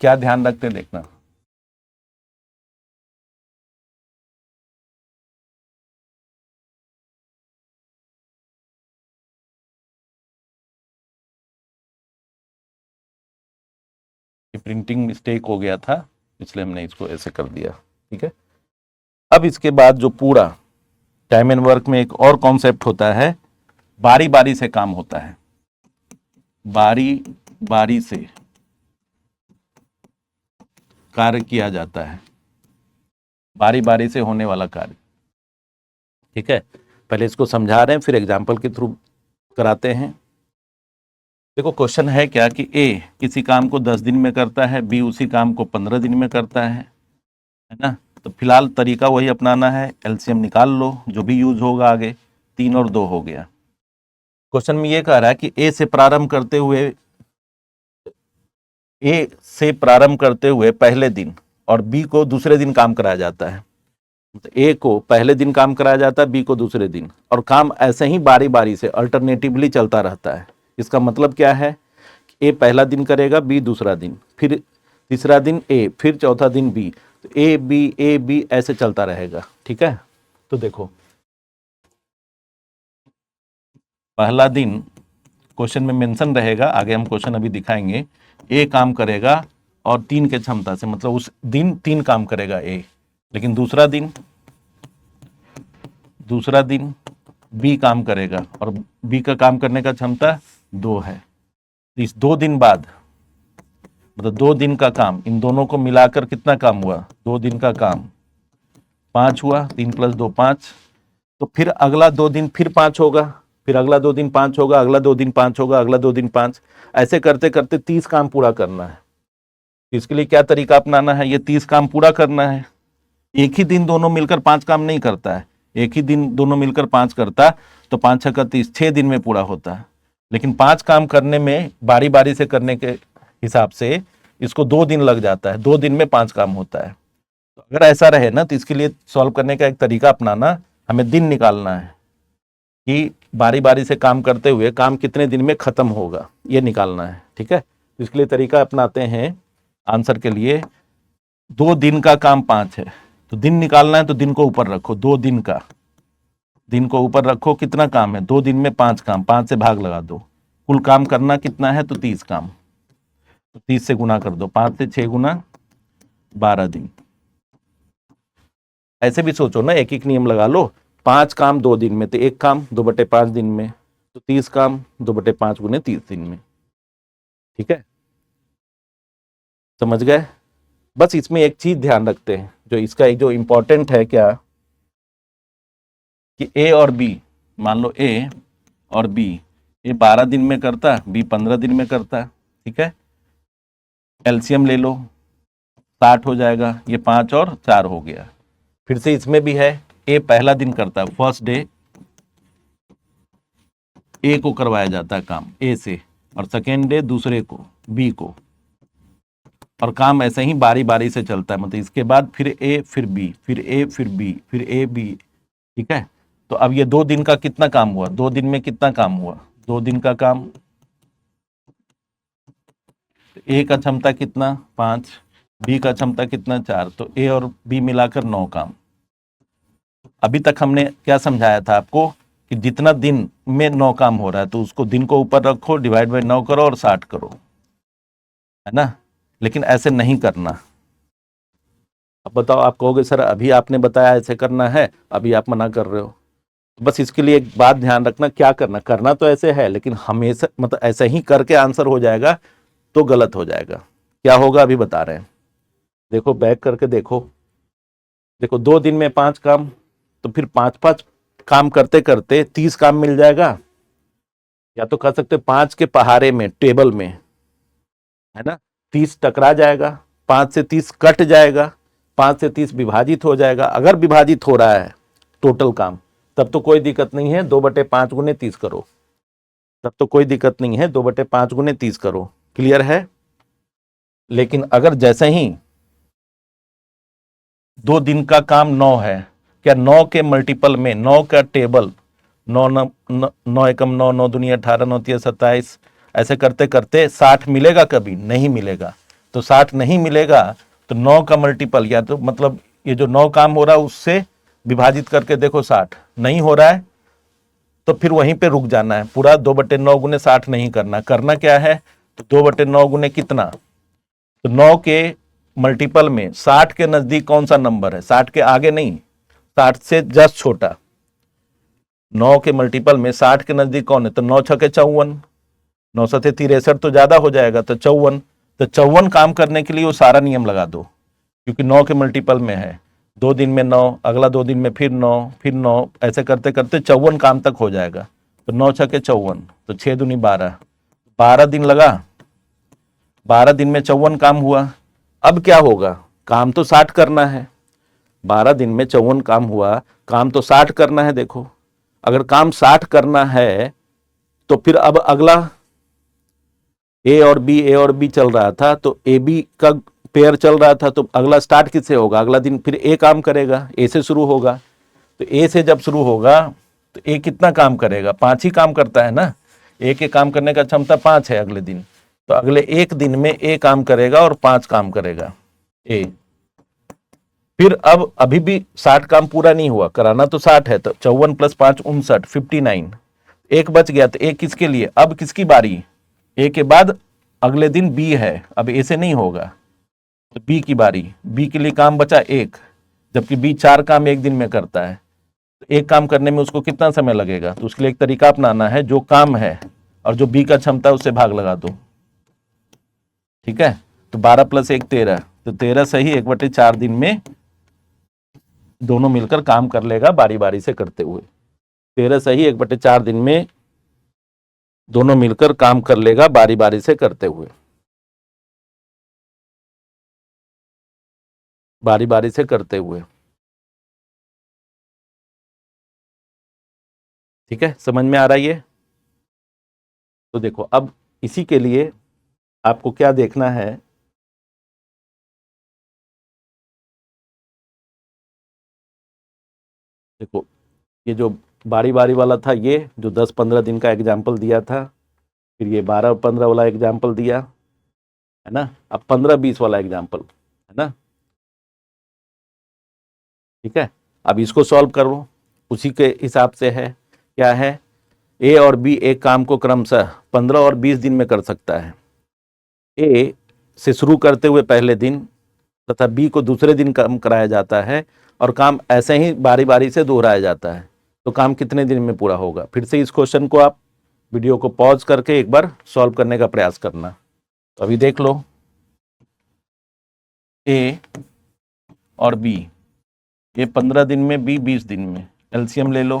क्या ध्यान रखते हैं देखना, प्रिंटिंग मिस्टेक हो गया था इसलिए हमने इसको ऐसे कर दिया, ठीक है। अब इसके बाद जो पूरा टाइम एंड वर्क में एक और कॉन्सेप्ट होता है, बारी बारी से काम होता है, बारी बारी से कार्य किया जाता है, बारी बारी से होने वाला कार्य, ठीक है। पहले इसको समझा रहे हैं फिर एग्जाम्पल के थ्रू कराते हैं। देखो क्वेश्चन है क्या कि ए किसी काम को 10 दिन में करता है, बी उसी काम को 15 दिन में करता है ना। तो फिलहाल तरीका वही अपनाना है, एलसीएम निकाल लो जो भी यूज होगा आगे, 3 और 2 हो गया। क्वेश्चन में ये कह रहा है कि ए से प्रारंभ करते हुए पहले दिन और बी को दूसरे दिन काम कराया जाता है। ए को पहले दिन काम कराया जाता है, बी को दूसरे दिन, और काम ऐसे ही बारी बारी से अल्टरनेटिवली चलता रहता है। इसका मतलब क्या है, ए पहला दिन करेगा, बी दूसरा दिन, फिर तीसरा दिन ए, फिर चौथा दिन बी, तो ए बी ऐसे चलता रहेगा। ठीक है, तो देखो पहला दिन क्वेश्चन में मेंशन रहेगा, आगे हम क्वेश्चन अभी दिखाएंगे। ए काम करेगा और 3 के क्षमता से, मतलब उस दिन 3 काम करेगा ए, लेकिन दूसरा दिन बी काम करेगा और बी का काम करने का क्षमता 2 है। इस 2 दिन बाद, मतलब 2 दिन का काम, इन दोनों को मिलाकर कितना काम हुआ, 2 दिन का काम 5 हुआ, 3 + 2 5। तो फिर अगला 2 दिन फिर 5 होगा, फिर अगला 2 दिन 5 होगा, अगला 2 दिन 5 होगा, अगला 2 दिन 5, ऐसे करते करते 30 काम पूरा करना है। इसके लिए क्या तरीका अपनाना है, ये 30 काम पूरा करना है। एक ही दिन दोनों मिलकर 5 काम नहीं करता है, एक ही दिन दोनों मिलकर 5 करता तो 5 × 6 = 30, 6 दिन में पूरा होता है। लेकिन 5 काम करने में बारी बारी से करने के हिसाब से इसको 2 दिन लग जाता है, 2 दिन में 5 काम होता है। तो अगर ऐसा रहे ना, तो इसके लिए सॉल्व करने का एक तरीका अपनाना, हमें दिन निकालना है कि बारी बारी से काम करते हुए काम कितने दिन में खत्म होगा, ये निकालना है। ठीक है, तो इसके लिए तरीका अपनाते हैं आंसर के लिए। 2 दिन का काम 5 है, तो दिन निकालना है, तो दिन को ऊपर रखो, 2 दिन का, दिन को ऊपर रखो, कितना काम है, 2 दिन में 5 काम, 5 से भाग लगा दो, कुल काम करना कितना है, तो 30 काम, तो 30 से गुना कर दो, 5 से 6 गुना 12 दिन। ऐसे भी सोचो ना, एक एक नियम लगा लो, 5 काम 2 दिन में, तो 1 काम 2/5 दिन में, तो 30 काम 2/5 × 30 दिन में। ठीक है, समझ गए। बस इसमें एक चीज ध्यान रखते हैं, जो इसका जो इंपॉर्टेंट है क्या, कि ए और बी, मान लो ए और बी, ए 12 दिन में करता, बी 15 दिन में करता। ठीक है, एलसीएम ले लो, 60 हो जाएगा, ये 5 और 4 हो गया। फिर से इसमें भी है, ए पहला दिन करता है, फर्स्ट डे ए को करवाया जाता है काम ए से, और सेकेंड डे दूसरे को बी को, और काम ऐसे ही बारी बारी से चलता है, मतलब इसके बाद फिर ए फिर बी, फिर ए फिर बी, फिर ए बी। ठीक है, तो अब ये 2 दिन का कितना काम हुआ, 2 दिन में कितना काम हुआ, 2 दिन का काम, ए का क्षमता कितना 5, बी का क्षमता कितना 4, तो ए और बी मिलाकर 9 काम। अभी तक हमने क्या समझाया था आपको, कि जितना दिन में 9 काम हो रहा है, तो उसको दिन को ऊपर रखो, डिवाइड बाय 9 करो और 60 करो, है ना। लेकिन ऐसे नहीं करना। अब बताओ, आप कहोगे सर अभी आपने बताया ऐसे करना है, अभी आप मना कर रहे हो। बस इसके लिए एक बात ध्यान रखना, क्या करना तो ऐसे है, लेकिन हमेशा मतलब ऐसे ही करके आंसर हो जाएगा तो गलत हो जाएगा। क्या होगा अभी बता रहे हैं, देखो बैक करके देखो, 2 दिन में 5 काम, तो फिर 5 काम करते करते 30 काम मिल जाएगा, या तो कह सकते 5 के पहाड़े में, टेबल में, है ना, 30 टकरा जाएगा, 5 से 30 कट जाएगा, 5 से 30 विभाजित हो जाएगा। अगर विभाजित हो रहा है टोटल काम, तब तो कोई दिक्कत नहीं है, 2/5 × 30 करो, तब तो कोई दिक्कत नहीं है, 2/5 × 30 करो। क्लियर है। लेकिन अगर जैसे ही 2 दिन का काम 9 है, क्या 9 के मल्टीपल में, 9 का टेबल, 9 9 9 एकम 9, 9 दूनी 18, 9 तिया 27, ऐसे करते करते 60 मिलेगा, कभी नहीं मिलेगा। तो 60 नहीं मिलेगा, तो 9 का मल्टीपल, या तो मतलब ये जो 9 काम हो रहा है उससे विभाजित करके देखो, 60 नहीं हो रहा है, तो फिर वहीं पे रुक जाना है, पूरा 2/9 × 60 नहीं करना। करना क्या है, तो 2/9 × कितना, तो 9 के मल्टीपल में 60 के नजदीक कौन सा नंबर है, 60 के आगे नहीं, 60 से जस्ट छोटा। 9 के मल्टीपल में 60 के नजदीक कौन है, तो 9 × 6 = 54, 9 × 7 = 63, तो ज्यादा हो जाएगा, तो 54। तो 54 काम करने के लिए वो सारा नियम लगा दो, क्योंकि 9 के मल्टीपल में है, 2 दिन में 9, अगला 2 दिन में फिर 9, फिर 9, ऐसे करते करते 54 काम तक हो जाएगा। तो 9 × 6 = 54, तो 6 दूनी 12, 12 दिन लगा, 12 दिन में 54 काम हुआ। अब क्या होगा, काम तो 60 करना है, 12 दिन में 54 काम हुआ, काम तो 60 करना है। देखो, अगर काम 60 करना है, तो फिर अब अगला ए और बी चल रहा था, तो ए बी का पेयर चल रहा था तो अगला स्टार्ट किससे होगा, अगला दिन फिर ए काम करेगा, ए से शुरू होगा। तो ए से जब शुरू होगा तो ए कितना काम करेगा, 5 ही काम करता है ना, ए के काम करने का क्षमता 5 है अगले दिन। तो अगले एक दिन में ए काम करेगा और 5 काम करेगा ए। फिर अब अभी भी 60 काम पूरा नहीं हुआ, कराना तो 60 है, तो 54 + 5 59, 59। एक बच गया, तो ए किसके लिए, अब किसकी बारी, ए के बाद अगले दिन बी है, अब ए से नहीं होगा, तो बी की बारी, बी के लिए काम बचा एक, जबकि बी 4 काम एक दिन में करता है। तो एक काम करने में उसको कितना समय लगेगा, तो उसके लिए एक तरीका अपनाना है, जो काम है और जो बी का क्षमता है उससे भाग लगा दो, ठीक है। तो 12 + 1 13, तो 13 सही 1/4 दिन में दोनों मिलकर काम कर लेगा बारी बारी से करते हुए। 13 सही 1/4 दिन में दोनों मिलकर काम कर लेगा बारी बारी से करते हुए, बारी बारी से करते हुए, ठीक है। समझ में आ रहा है ये। तो देखो अब इसी के लिए आपको क्या देखना है, देखो ये जो बारी बारी वाला था, ये जो 10-15 दिन का एग्जाम्पल दिया था, फिर ये 12-15 वाला एग्जाम्पल दिया है ना, अब 15-20 वाला एग्जाम्पल है ना, ठीक है। अब इसको सॉल्व करो, उसी के हिसाब से है, क्या है, ए और बी एक काम को क्रमशः 15 और 20 दिन में कर सकता है। ए से शुरू करते हुए पहले दिन तथा बी को दूसरे दिन काम कराया जाता है, और काम ऐसे ही बारी बारी से दोहराया जाता है। तो काम कितने दिन में पूरा होगा, फिर से इस क्वेश्चन को आप वीडियो को पॉज करके एक बार सॉल्व करने का प्रयास करना। तो अभी देख लो, ए और बी, ये 15 दिन में, बी 20 दिन में, एलसीएम ले लो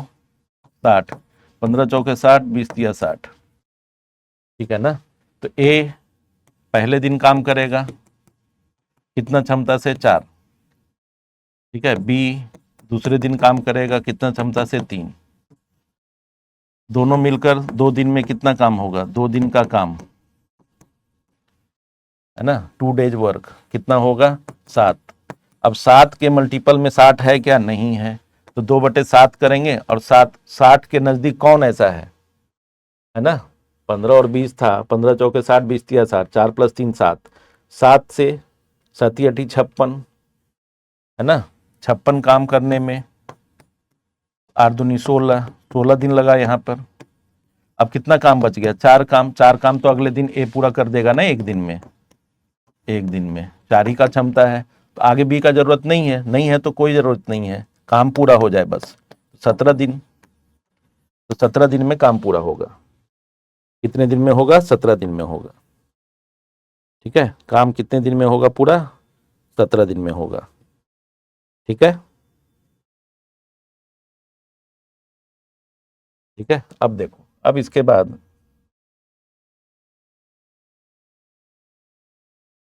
60, 15 चौके 60, 20 तिया 60, ठीक है ना। तो ए पहले दिन काम करेगा कितना क्षमता से, 4, ठीक है। बी दूसरे दिन काम करेगा कितना क्षमता से, 3। दोनों मिलकर 2 दिन में कितना काम होगा, 2 दिन का काम है ना, 2 डेज वर्क, कितना होगा, 7। अब 7 के मल्टीपल में 60 है क्या, नहीं है, तो 2/7 करेंगे, और 60 के नजदीक कौन ऐसा है ना, 15 और 20 था, 15 चौके 60, 20 तिया 60, 4 + 3 7, 7 से 7 × 8 56, है ना, 56 काम करने में, 8 दूनी 16, 16 दिन लगा यहाँ पर। अब कितना काम बच गया, 4 काम, 4 काम तो अगले दिन ए पूरा कर देगा ना, एक दिन में, एक दिन में 4 ही का क्षमता है, तो आगे बी का जरूरत नहीं है, नहीं है तो कोई जरूरत नहीं है, काम पूरा हो जाए बस। 17 दिन, तो 17 दिन में काम पूरा होगा, कितने दिन में होगा, 17 दिन में होगा, ठीक है। काम कितने दिन में होगा पूरा, 17 दिन में होगा, ठीक है, ठीक है। अब देखो, अब इसके बाद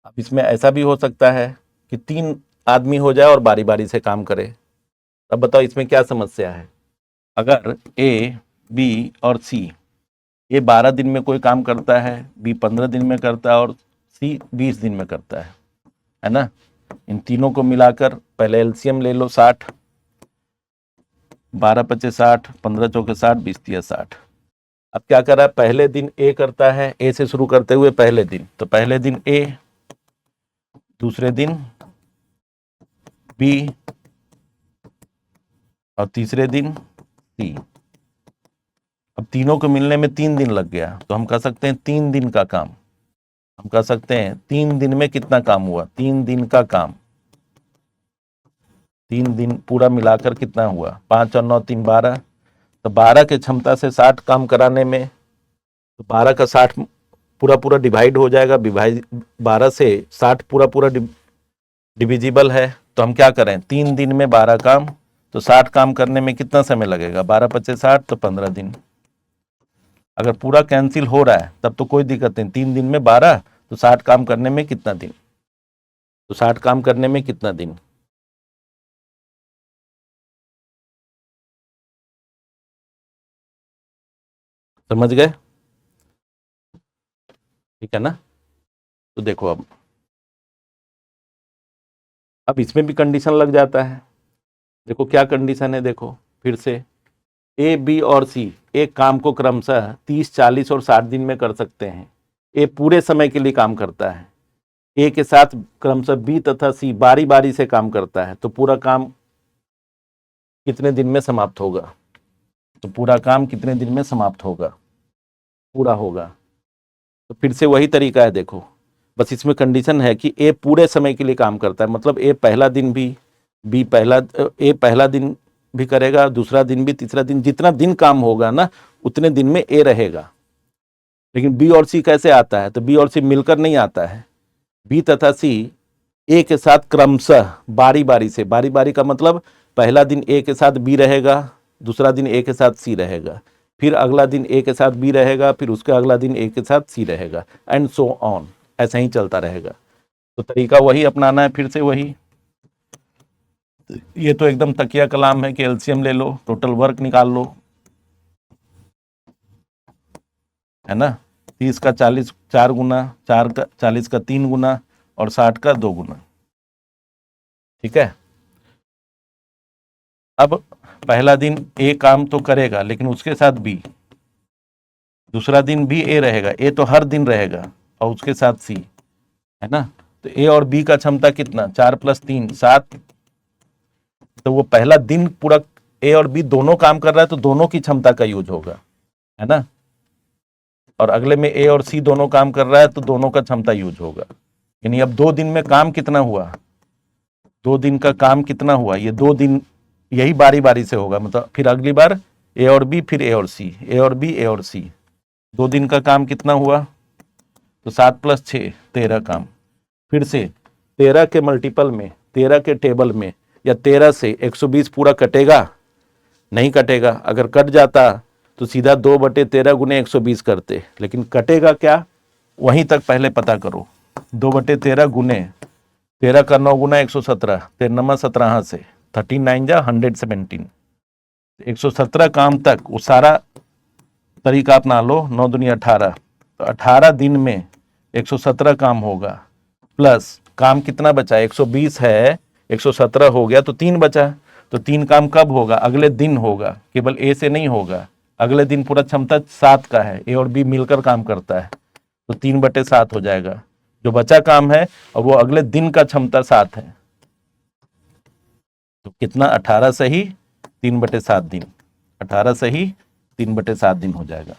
अब इसमें ऐसा भी हो सकता है कि 3 आदमी हो जाए और बारी बारी से काम करे। अब बताओ इसमें क्या समस्या है, अगर ए, बी और सी ये 12 दिन में कोई काम करता है, बी 15 दिन में करता है और सी 20 दिन में करता है ना, इन तीनों को मिलाकर पहले एलसीएम ले लो 60, 12 × 5 60, 15 चौके 60, 20 तिया 60। अब क्या कर रहा है, पहले दिन ए करता है, ए से शुरू करते हुए पहले दिन, तो पहले दिन ए, दूसरे दिन बी और तीसरे दिन सी। अब तीनों को मिलने में 3 दिन लग गया, तो हम कह सकते हैं 3 दिन का काम, हम कह सकते हैं 3 दिन में कितना काम हुआ, 3 दिन का काम, 3 दिन पूरा मिलाकर कितना हुआ, 5 और 9 3 12, तो 12 के क्षमता से 60 काम कराने में, तो 12 का 60 पूरा पूरा डिवाइड हो जाएगा, 12 से 60 पूरा पूरा डिविजिबल है, तो हम क्या करें, 3 दिन में 12 काम, तो 60 काम करने में कितना समय लगेगा, 12 × 5 60, तो 15 दिन। अगर पूरा कैंसिल हो रहा है तब तो कोई दिक्कत नहीं, 3 दिन में 12, तो 60 काम करने में कितना दिन, तो 60 काम करने में कितना दिन, समझ गए, ठीक है ना। तो देखो अब अब इसमें भी कंडीशन लग जाता है। देखो क्या कंडीशन है, देखो फिर से, ए बी और सी एक काम को क्रमशः 30, 40 और 60 दिन में कर सकते हैं। ए पूरे समय के लिए काम करता है। ए के साथ क्रमशः बी तथा सी बारी बारी से काम करता है। तो पूरा काम कितने दिन में समाप्त होगा? तो पूरा काम कितने दिन में समाप्त होगा, पूरा होगा? तो फिर से वही तरीका है, देखो बस इसमें कंडीशन है कि ए पूरे समय के लिए काम करता है, मतलब ए पहला दिन भी, बी पहला, ए पहला दिन भी करेगा, दूसरा दिन भी, तीसरा दिन, जितना दिन काम होगा ना उतने दिन में ए रहेगा। लेकिन बी और सी कैसे आता है? तो बी और सी मिलकर नहीं आता है। बी तथा सी ए के साथ क्रमशः बारी बारी से, बारी बारी का मतलब पहला दिन ए के साथ बी रहेगा, दूसरा दिन ए के साथ सी रहेगा, फिर अगला दिन ए के साथ बी रहेगा, फिर उसका अगला दिन ए के साथ सी रहेगा, एंड सो ऑन, ऐसा ही चलता रहेगा। तो तरीका वही अपनाना है, फिर से वही। ये तो एकदम तकिया कलाम है कि एलसीएम ले लो, टोटल वर्क निकाल लो, है ना। 30 का 40 4 गुना, 4 का 40 का 3 गुना और 60 का 2 गुना, ठीक है। अब पहला दिन ए काम तो करेगा, लेकिन उसके साथ बी, दूसरा दिन भी ए रहेगा, ए तो हर दिन रहेगा, और उसके साथ सी, है ना। तो ए और बी का क्षमता कितना? 4 + 3 7। तो वो पहला दिन पूरा ए और बी दोनों काम कर रहा है, तो दोनों की क्षमता का यूज होगा, है ना। और अगले में ए और सी दोनों काम कर रहा है, तो दोनों का क्षमता यूज होगा। यानी अब 2 दिन में काम कितना हुआ? 2 दिन का काम कितना हुआ? ये 2 दिन यही बारी बारी से होगा, मतलब फिर अगली बार ए और बी, फिर ए और सी, ए और बी, ए और सी। 2 दिन का काम कितना हुआ? तो 7 + 6 13 काम। फिर से 13 के मल्टीपल में, 13 के टेबल में, या 13 से 120 पूरा कटेगा? नहीं कटेगा। अगर कट जाता तो सीधा 2/13 गुने 120 करते, लेकिन कटेगा क्या, वहीं तक पहले पता करो। 2/13 गुने 13 का 9 गुना 117, 13 17 से 39 जा 117, 117 काम तक वो सारा तरीका अपना लो। 9 दूनी 18, तो 18 दिन में 117 काम होगा, प्लस काम कितना बचा? 120 है, 117 हो गया तो 3 बचा। तो 3 काम कब होगा? अगले दिन होगा, केवल ए से नहीं होगा। अगले दिन पूरा क्षमता 7 का है, ए और बी मिलकर काम करता है, तो 3/7 हो जाएगा। जो बचा काम है और वो अगले दिन का क्षमता 7 है, तो कितना? 18 सही 3/7 दिन, 18 सही 3/7 दिन हो जाएगा,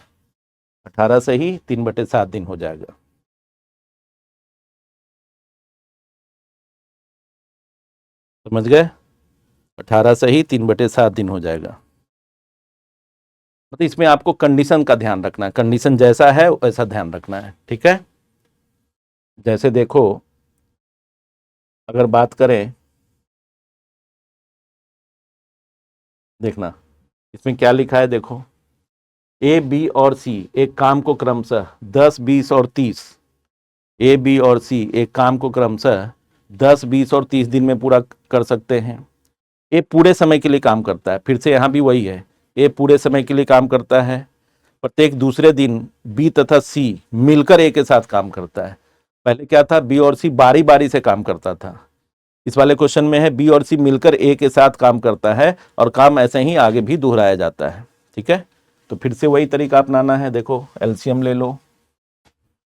18 सही 3/7 दिन हो जाएगा। समझ गए? 18 सही 3/7 दिन हो जाएगा। मतलब इसमें आपको कंडीशन का ध्यान रखना है, कंडीशन जैसा है वैसा ध्यान रखना है, ठीक है। जैसे देखो, अगर बात करें, देखना इसमें क्या लिखा है, देखो ए बी और सी एक काम को क्रमशः 10 20 और 30, ए बी और सी एक काम को क्रमशः 10 20 और 30 दिन में पूरा कर सकते हैं। ए पूरे समय के लिए काम करता है, फिर से यहाँ भी वही है, ए पूरे समय के लिए काम करता है। प्रत्येक दूसरे दिन बी तथा सी मिलकर ए के साथ काम करता है। पहले क्या था? बी और सी बारी बारी से काम करता था। इस वाले क्वेश्चन में है बी और सी मिलकर ए के साथ काम करता है, और काम ऐसे ही आगे भी दोहराया जाता है, ठीक है। तो फिर से वही तरीका अपनाना है। देखो एलसीएम ले लो,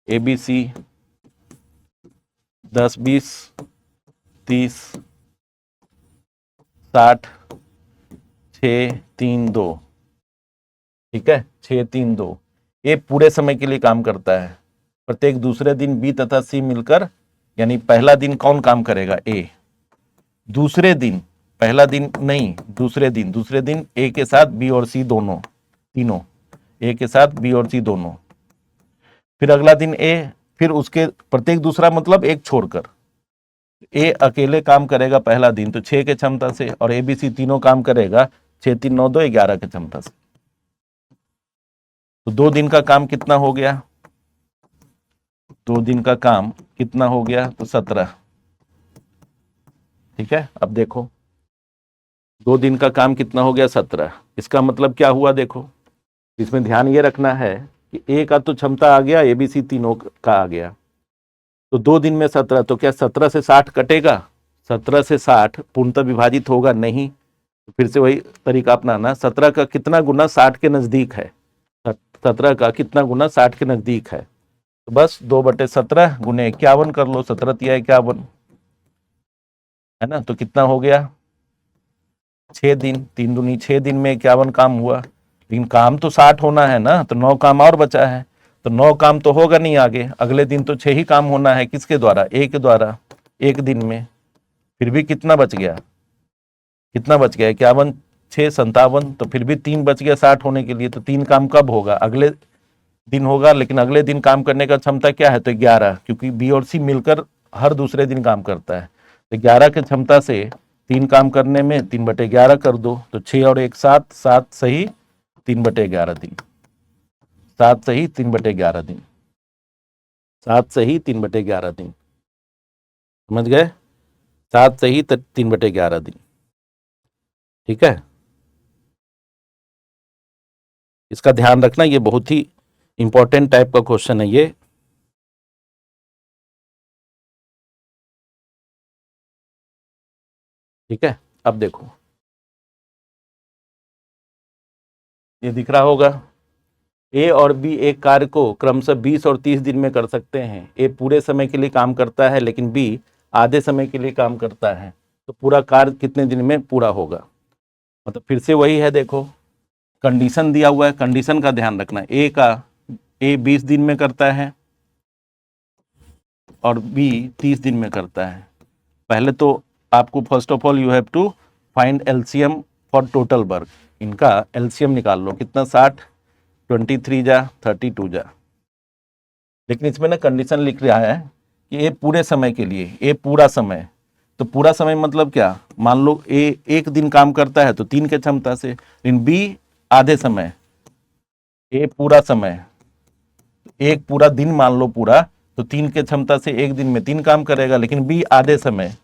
ए बी सी 10 20 30 60 6 3 2, ठीक है, 6 3 2। ए पूरे समय के लिए काम करता है। प्रत्येक दूसरे दिन बी तथा सी मिलकर, यानी पहला दिन कौन काम करेगा? ए। दूसरे दिन, पहला दिन नहीं, दूसरे दिन ए के साथ बी और सी दोनों, तीनों, ए के साथ बी और सी दोनों। फिर अगला दिन ए, फिर उसके प्रत्येक दूसरा मतलब एक छोड़कर, ए अकेले काम करेगा पहला दिन तो 6 के क्षमता से, और ए बी सी तीनों काम करेगा 6 3 9 2 11 के क्षमता से। तो 2 दिन का काम कितना हो गया? 2 दिन का काम कितना हो गया? तो 17, ठीक है। अब देखो 2 दिन का काम कितना हो गया? 17। इसका मतलब क्या हुआ? देखो इसमें ध्यान ये रखना है कि ए का तो क्षमता आ गया, ए बी सी तीनों का आ गया, तो 2 दिन में 17, तो क्या 17 से 60 कटेगा? 17 से 60 पूर्णतः विभाजित होगा नहीं, तो फिर से वही तरीका अपनाना। 17 का कितना गुना 60 के नजदीक है, 17 का कितना गुना 60 के नजदीक है, तो बस 2/17 गुने 51 कर लो, 17 तिया 51, है ना। तो कितना हो गया, 6 दिन, 3 दूनी 6 दिन में 51 काम हुआ। लेकिन काम तो 60 होना है ना, तो 9 काम और बचा है, तो 9 काम तो होगा नहीं आगे, अगले दिन तो 6 ही काम होना है। किसके द्वारा, ए के द्वारा, एक दिन में। फिर भी कितना बच गया, कितना बच गया, 51 6 57, तो फिर भी 3 बच गया 60 होने के लिए। तो 3 काम कब होगा, अगले दिन होगा। लेकिन अगले दिन काम करने का क्षमता क्या है, तो 11, क्योंकि बी और सी मिलकर हर दूसरे दिन काम करता है। तो 11 की क्षमता से 3 काम करने में 3/11 कर दो, तो 6 और 1 7, 7 सही 3/11 दिन, 7 सही 3/11 दिन, 7 सही 3/11 दिन, समझ गए, 7 सही 3/11 दिन, ठीक है। इसका ध्यान रखना, ये बहुत ही इंपॉर्टेंट टाइप का क्वेश्चन है ये। ठीक है, अब देखो, ये दिख रहा होगा, ए और बी एक कार्य को क्रमशः 20 और 30 दिन में कर सकते हैं। ए पूरे समय के लिए काम करता है, लेकिन बी आधे समय के लिए काम करता है, तो पूरा कार्य कितने दिन में पूरा होगा। मतलब फिर से वही है, देखो कंडीशन दिया हुआ है, कंडीशन का ध्यान रखना। ए 20 दिन में करता है और बी 30 दिन में करता है। पहले तो आपको first of all you have to find LCM for total work. इनका एलसीएम निकाल लो, कितना 60, 23 जा 32 जा। लेकिन इसमें ना कंडीशन लिख रहा है कि ए पूरे समय के लिए, ए पूरा समय, तो पूरा समय मतलब क्या, मान लो ए एक दिन काम करता है तो 3 के क्षमता से, लेकिन बी आधे समय, ए पूरा समय, एक पूरा दिन मान लो पूरा, तो 3 के क्षमता से एक दिन में 3 काम करेगा। लेकिन बी आधे समय,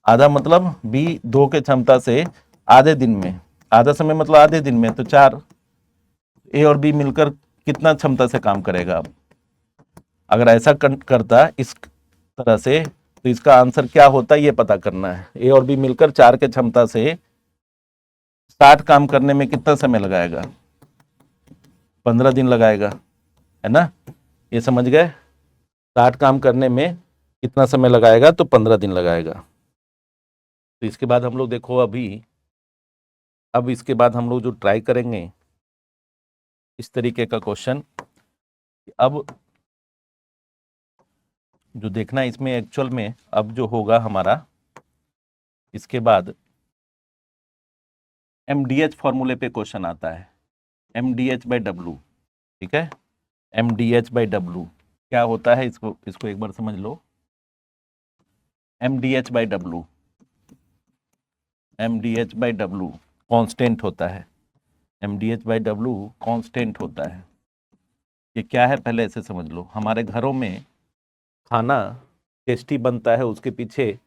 आधा मतलब बी 2 के क्षमता से आधे दिन में, आधा समय मतलब आधे दिन में, तो 4, ए और बी मिलकर कितना क्षमता से काम करेगा। अब अगर ऐसा करता इस तरह से, तो इसका आंसर क्या होता है ये पता करना है। ए और बी मिलकर 4 के क्षमता से 60 काम करने में कितना समय लगाएगा, 15 दिन लगाएगा, है ना। ये समझ गए, 60 काम करने में कितना समय लगाएगा, तो 15 दिन लगाएगा। तो इसके बाद हम लोग देखो अब इसके बाद हम लोग जो ट्राई करेंगे इस तरीके का क्वेश्चन। अब जो देखना है इसमें एक्चुअल में, अब जो होगा हमारा इसके बाद MDH फॉर्मूले पे क्वेश्चन आता है, MDH/W, ठीक है। MDH/W क्या होता है, इसको एक बार समझ लो। MDH/W, MDH/W कांस्टेंट होता है, MDH/W कांस्टेंट होता है। ये क्या है पहले ऐसे समझ लो। हमारे घरों में खाना टेस्टी बनता है, उसके पीछे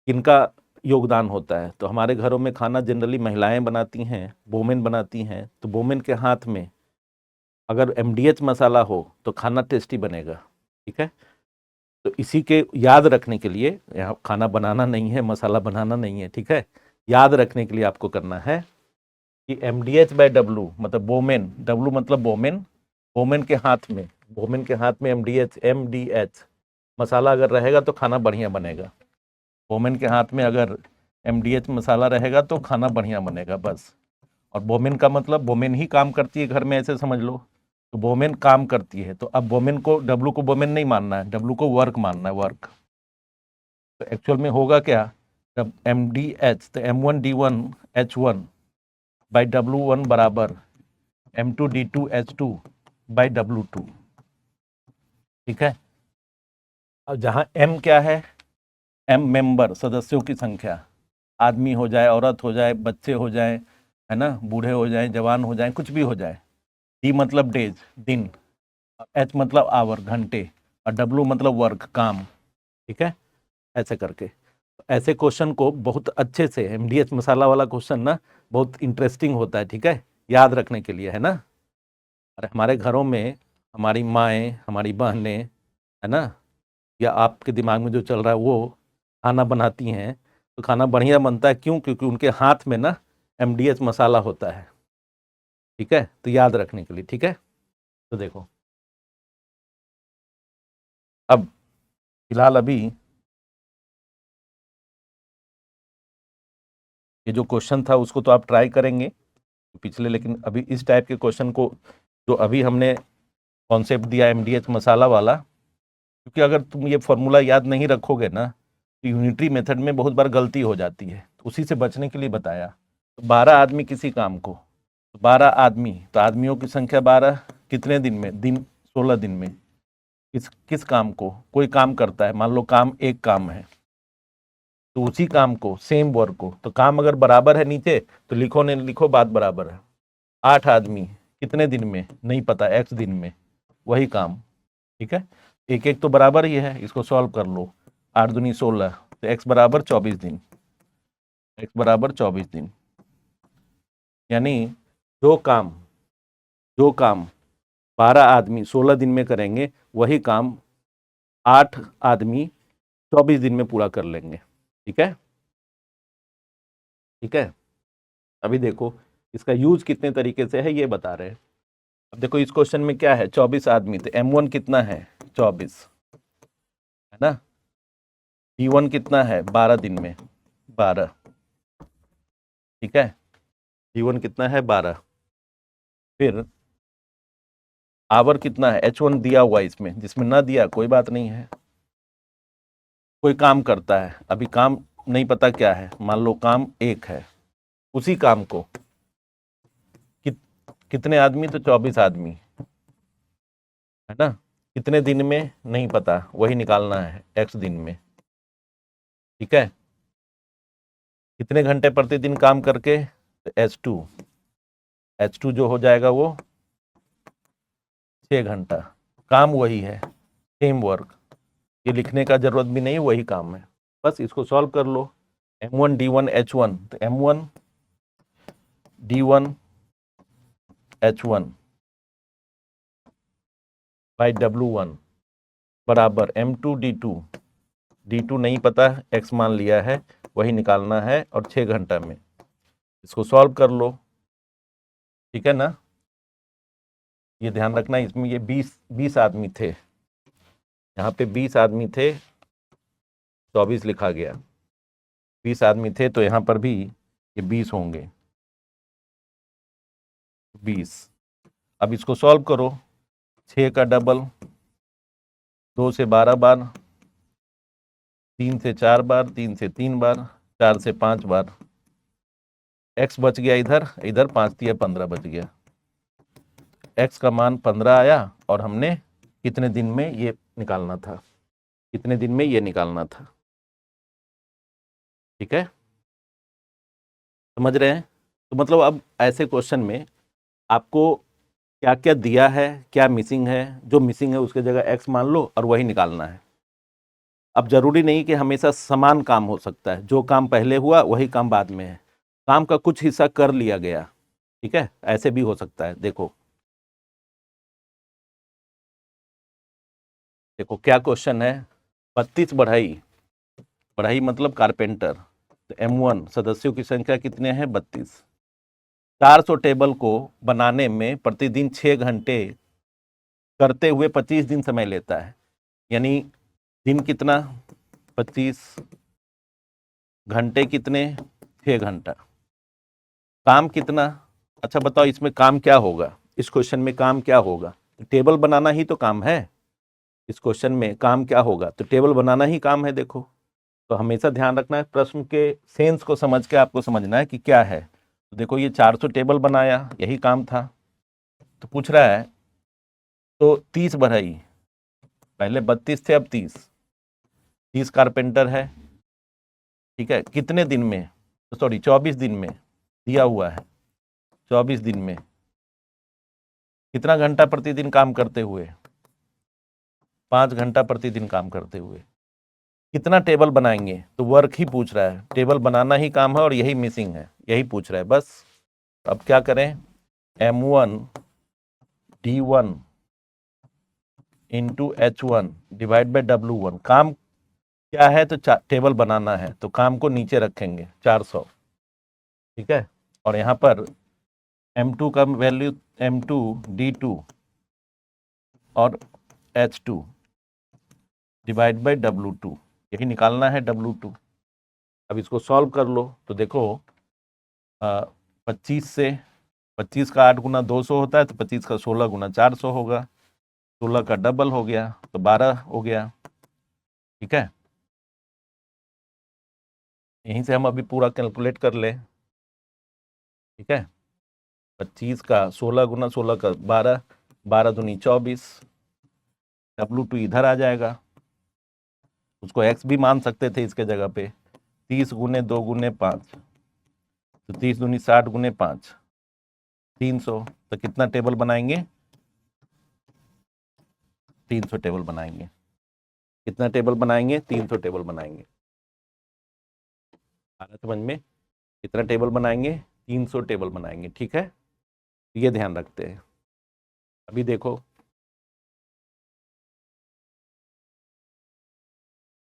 किनका योगदान होता है, तो हमारे घरों में खाना जनरली महिलाएं बनाती हैं, वोमेन बनाती हैं। तो वोमेन के हाथ में अगर MDH मसाला हो तो खाना टेस्टी बनेगा, ठीक है। तो इसी के याद रखने के लिए, यहाँ खाना बनाना नहीं है, मसाला बनाना नहीं है, ठीक है। याद रखने के लिए आपको करना है कि MDH/W मतलब वोमेन, W मतलब वोमेन, वोमेन के हाथ में, वोमेन के हाथ में MDH मसाला अगर रहेगा तो खाना बढ़िया बनेगा। वोमेन के हाथ में अगर MDH मसाला रहेगा तो खाना बढ़िया बनेगा, बस। और वोमेन का मतलब वोमेन ही काम करती है घर में, ऐसे समझ लो। तो वोमेन काम करती है, तो अब वोमेन को, W को वोमेन नहीं मानना है, W को वर्क मानना है, वर्क। तो एक्चुअल में होगा क्या, जब MDH तो M1D1H1/W1 बराबर M2D2H2/W2, ठीक है। अब जहां M क्या है, M मेंबर, सदस्यों की संख्या, आदमी हो जाए, औरत हो जाए, बच्चे हो जाए, है ना, बूढ़े हो जाए, जवान हो जाए, कुछ भी हो जाए। D मतलब डेज, दिन, H मतलब आवर, घंटे, और W मतलब वर्क, काम, ठीक है। ऐसे करके ऐसे क्वेश्चन को बहुत अच्छे से, MDH मसाला वाला क्वेश्चन ना बहुत इंटरेस्टिंग होता है, ठीक है, याद रखने के लिए, है ना। अरे हमारे घरों में हमारी माएँ, हमारी बहनें, है ना, या आपके दिमाग में जो चल रहा है वो, खाना बनाती हैं तो खाना बढ़िया बनता है, क्यों? क्योंकि उनके हाथ में ना MDH मसाला होता है। ठीक है, तो याद रखने के लिए। ठीक है, तो देखो अब फिलहाल अभी ये जो क्वेश्चन था उसको तो आप ट्राई करेंगे पिछले, लेकिन अभी इस टाइप के क्वेश्चन को जो अभी हमने कॉन्सेप्ट दिया MDH मसाला वाला, क्योंकि अगर तुम ये फॉर्मूला याद नहीं रखोगे ना तो यूनिटरी मेथड में बहुत बार गलती हो जाती है, तो उसी से बचने के लिए बताया। तो 12 आदमी किसी काम को, तो 12 आदमी, तो आदमियों की संख्या 12, कितने दिन में? दिन 16 दिन में। किस किस काम को? कोई काम करता है, मान लो काम एक काम है, तो उसी काम को, सेम वर्क को, तो काम अगर बराबर है नीचे तो लिखो, नहीं लिखो, बात बराबर है। 8 आदमी कितने दिन में? नहीं पता, X दिन में, वही काम। ठीक है, एक एक तो बराबर ही है, इसको सॉल्व कर लो। 8 दूनी 16, तो X बराबर 24 दिन, X बराबर 24 दिन। यानी जो काम जो काम 12 आदमी 16 दिन में करेंगे, वही काम 8 आदमी 24 दिन में पूरा कर लेंगे। ठीक है, ठीक है। अभी देखो इसका यूज कितने तरीके से है ये बता रहे हैं। अब देखो इस क्वेश्चन में क्या है, 24 आदमी, तो M1 कितना है? 24 है ना। D1 कितना है? 12 दिन में 12। ठीक है, D1 कितना है? 12। फिर आवर कितना है? H1 दिया हुआ इसमें, जिसमें ना दिया कोई बात नहीं है। कोई काम करता है, अभी काम नहीं पता क्या है, मान लो काम एक है, उसी काम को कितने आदमी? तो 24 आदमी, है ना। कितने दिन में? नहीं पता, वही निकालना है, X दिन में। ठीक है, कितने घंटे प्रतिदिन काम करके? तो H2 जो हो जाएगा वो 6 घंटा। काम वही है, सेम वर्क, ये लिखने का जरूरत भी नहीं, वही काम है। बस इसको सॉल्व कर लो। M1 D1 H1, तो M1 D1 H1 by W1 बराबर M2 D2 नहीं पता, X मान लिया है, वही निकालना है, और 6 घंटा में। इसको सॉल्व कर लो। ठीक है ना, ये ध्यान रखना, इसमें ये 20 आदमी थे, यहाँ पे 20 आदमी थे, 24 लिखा गया। 20 आदमी थे तो यहाँ पर भी ये 20 होंगे, 20। अब इसको सॉल्व करो, 6 का डबल, 2 से 12 बार, 3 से 4 बार, 3 से 3 बार, 4 से 5 बार। X बच गया इधर, इधर 5 दिया 15 बच गया। X का मान 15 आया, और हमने कितने दिन में ये निकालना था, कितने दिन में ये निकालना था। ठीक है, समझ रहे हैं? तो मतलब अब ऐसे क्वेश्चन में आपको क्या क्या दिया है, क्या मिसिंग है, जो मिसिंग है उसके जगह X मान लो और वही निकालना है। अब जरूरी नहीं कि हमेशा समान काम हो सकता है, जो काम पहले हुआ वही काम बाद में है, काम का कुछ हिस्सा कर लिया गया। ठीक है, ऐसे भी हो सकता है। देखो देखो क्या क्वेश्चन है, 32 बढ़ई, बढ़ई मतलब कारपेंटर, तो M1 सदस्यों की संख्या कितने हैं? 32। 400 टेबल को बनाने में प्रतिदिन 6 घंटे करते हुए 25 दिन समय लेता है, यानी दिन कितना? 25, घंटे कितने? 6 घंटा। काम कितना? अच्छा बताओ इसमें काम क्या होगा, इस क्वेश्चन में काम क्या होगा? टेबल बनाना ही तो काम है, इस क्वेश्चन में काम क्या होगा? तो टेबल बनाना ही काम है। देखो, तो हमेशा ध्यान रखना है, प्रश्न के सेंस को समझ के आपको समझना है कि क्या है। तो देखो ये 400 टेबल बनाया, यही काम था। तो पूछ रहा है तो 30 बढ़ई, पहले 32 थे अब 30 कारपेंटर है। ठीक है, कितने दिन में? तो सॉरी 24 दिन में दिया हुआ है, 24 दिन में कितना घंटा प्रतिदिन काम करते हुए? 5 घंटा प्रतिदिन काम करते हुए। कितना टेबल बनाएंगे? तो वर्क ही पूछ रहा है, टेबल बनाना ही काम है और यही मिसिंग है, यही पूछ रहा है बस। अब क्या करें, M1 D1 into H1 divide by W1, काम क्या है, तो टेबल बनाना है तो काम को नीचे रखेंगे 400, ठीक है। और यहाँ पर M2 का वैल्यू M2 D2 और H2 डिवाइड बाई W2, यही निकालना है W2। अब इसको सॉल्व कर लो तो देखो 25 से 25 का 8 गुना 200 होता है, तो 25 का 16 गुना 400 होगा, 16 का डबल हो गया तो 12 हो गया, ठीक है। यहीं से हम अभी पूरा कैलकुलेट कर ले, ठीक है। 25 का 16 गुना 16 का 12, 12 दूनी 24, W2 इधर आ जाएगा, उसको x भी मान सकते थे इसके जगह पे, 30 गुने 2 गुने 5, तो 30 दूनी 60 गुने 5 300, तो कितना टेबल बनाएंगे, 300 टेबल बनाएंगे। कितना टेबल बनाएंगे, 300 टेबल बनाएंगे। आ रहा समझ में, कितना टेबल बनाएंगे, 300 टेबल बनाएंगे, ठीक है। ये ध्यान रखते हैं। अभी देखो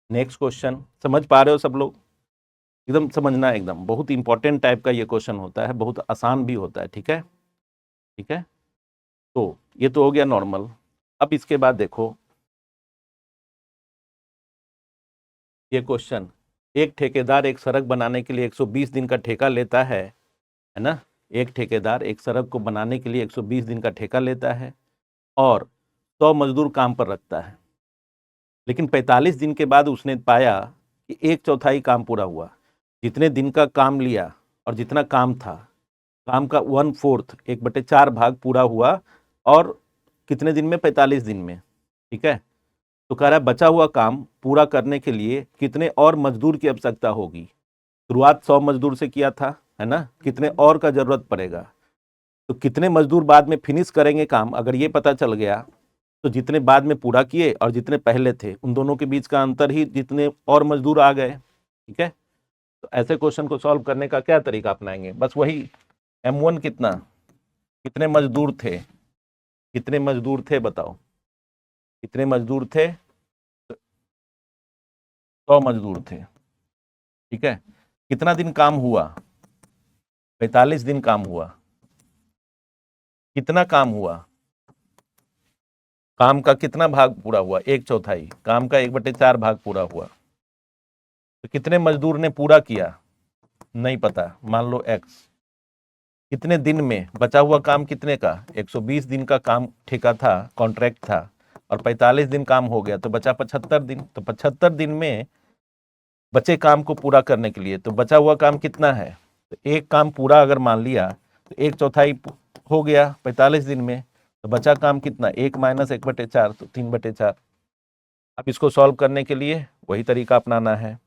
नेक्स्ट क्वेश्चन, समझ पा रहे हो सब लोग, एकदम समझना, एकदम बहुत इंपॉर्टेंट टाइप का ये क्वेश्चन होता है, बहुत आसान भी होता है, ठीक है, ठीक है। तो ये तो हो गया नॉर्मल। अब इसके बाद देखो ये क्वेश्चन, एक ठेकेदार एक सड़क बनाने के लिए 120 दिन का ठेका लेता है ना। एक ठेकेदार एक सड़क को बनाने के लिए 120 दिन का ठेका लेता है और 100 मजदूर काम पर रखता है, लेकिन 45 दिन के बाद उसने पाया कि एक चौथाई काम पूरा हुआ। जितने दिन का काम लिया और जितना काम था, काम का 1/4 1/4 भाग पूरा हुआ, और कितने दिन में, 45 दिन में, ठीक है। तो कह रहा है बचा हुआ काम पूरा करने के लिए कितने और मजदूर की आवश्यकता होगी। शुरुआत 100 मजदूर से किया था, है ना, कितने और का जरूरत पड़ेगा, तो कितने मजदूर बाद में फिनिश करेंगे काम, अगर ये पता चल गया तो जितने बाद में पूरा किए और जितने पहले थे उन दोनों के बीच का अंतर ही जितने और मजदूर आ गए, ठीक है। तो ऐसे क्वेश्चन को सॉल्व करने का क्या तरीका अपनाएंगे, बस वही M1 कितना, कितने मजदूर थे, कितने मजदूर थे बताओ, कितने मजदूर थे, 100 मजदूर थे, ठीक है। कितना दिन काम हुआ, 45 दिन काम हुआ। कितना काम हुआ, काम का कितना भाग पूरा हुआ, एक चौथाई, काम का 1/4 भाग पूरा हुआ। तो कितने मजदूर ने पूरा किया, नहीं पता, मान लो x। कितने दिन में, बचा हुआ काम कितने का, 120 दिन का काम ठेका था, कॉन्ट्रैक्ट था, और 45 दिन काम हो गया तो बचा 75 दिन। तो 75 दिन में बचे काम को पूरा करने के लिए तो बचा हुआ काम कितना है, तो एक काम पूरा अगर मान लिया तो एक चौथाई हो गया 45 दिन में, तो बचा काम कितना, 1 - 1/4, तो 3/4। अब इसको सॉल्व करने के लिए वही तरीका अपनाना है,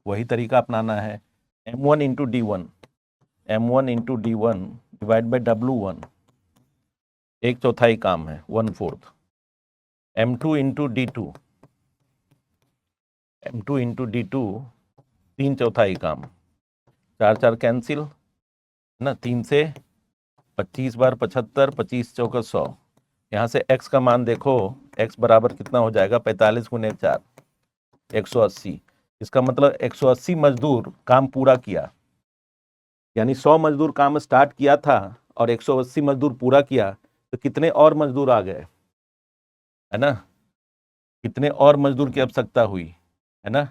वही तरीका अपनाना है। M1 into D1, M1 into D1 divide by W1, एक चौथाई काम है, 1/4। M2 into D2, M2 into D2 तीन चौथाई काम, 4 4 कैंसिल ना, 3 से 25 बार 75, 25 चौका 100। यहाँ से x का मान देखो, x बराबर कितना हो जाएगा, 45 गुने 4, 180। इसका मतलब 180 मजदूर काम पूरा किया, यानी 100 मजदूर काम स्टार्ट किया था और 180 मजदूर पूरा किया, तो कितने और मजदूर आ गए, है ना, कितने और मजदूर की आवश्यकता हुई, है ना।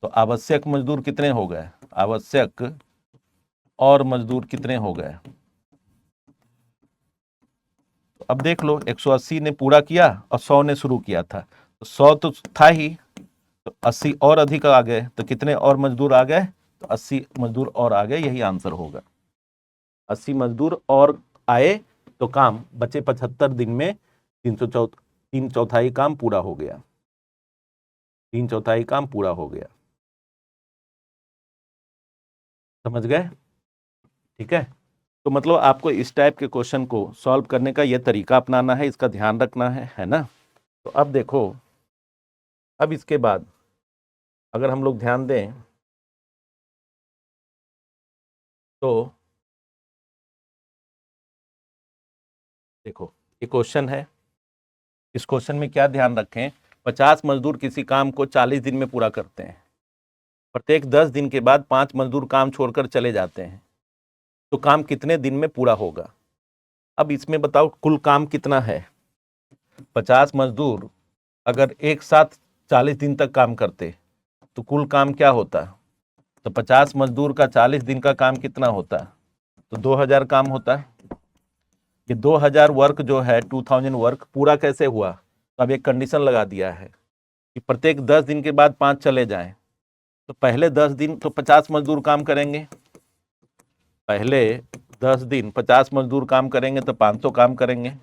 तो आवश्यक मजदूर कितने हो गए, आवश्यक और मजदूर कितने हो गए, तो अब देख लो 180 ने पूरा किया और 100 ने शुरू किया था, तो 100 तो था ही, तो 80 और अधिक आ गए, तो कितने और मजदूर आ गए, तो 80 मजदूर और आ गए, यही आंसर होगा। 80 मजदूर और आए तो काम बचे 75 दिन में 3 चौथाई काम पूरा हो गया, 3 चौथाई काम पूरा हो गया, समझ गए, ठीक है। तो मतलब आपको इस टाइप के क्वेश्चन को सॉल्व करने का यह तरीका अपनाना है, इसका ध्यान रखना है ना। तो अब देखो, अब इसके बाद अगर हम लोग ध्यान दें तो देखो ये क्वेश्चन है, इस क्वेश्चन में क्या ध्यान रखें, 50 मजदूर किसी काम को 40 दिन में पूरा करते हैं, प्रत्येक 10 दिन के बाद 5 मजदूर काम छोड़कर चले जाते हैं, तो काम कितने दिन में पूरा होगा? अब इसमें बताओ कुल काम कितना है। 50 मजदूर अगर एक साथ 40 दिन तक काम करते तो कुल काम क्या होता? तो 50 मजदूर का 40 दिन का काम कितना होता? तो 2000 काम होता। ये 2000 वर्क जो है 2000 वर्क पूरा कैसे हुआ? तो अब एक कंडीशन लगा दिया है कि प्रत्येक 10 दिन के बाद 5 चले जाएं, तो पहले 10 दिन तो 50 मजदूर काम करेंगे, पहले 10 दिन 50 मजदूर काम करेंगे तो 500 काम करेंगे।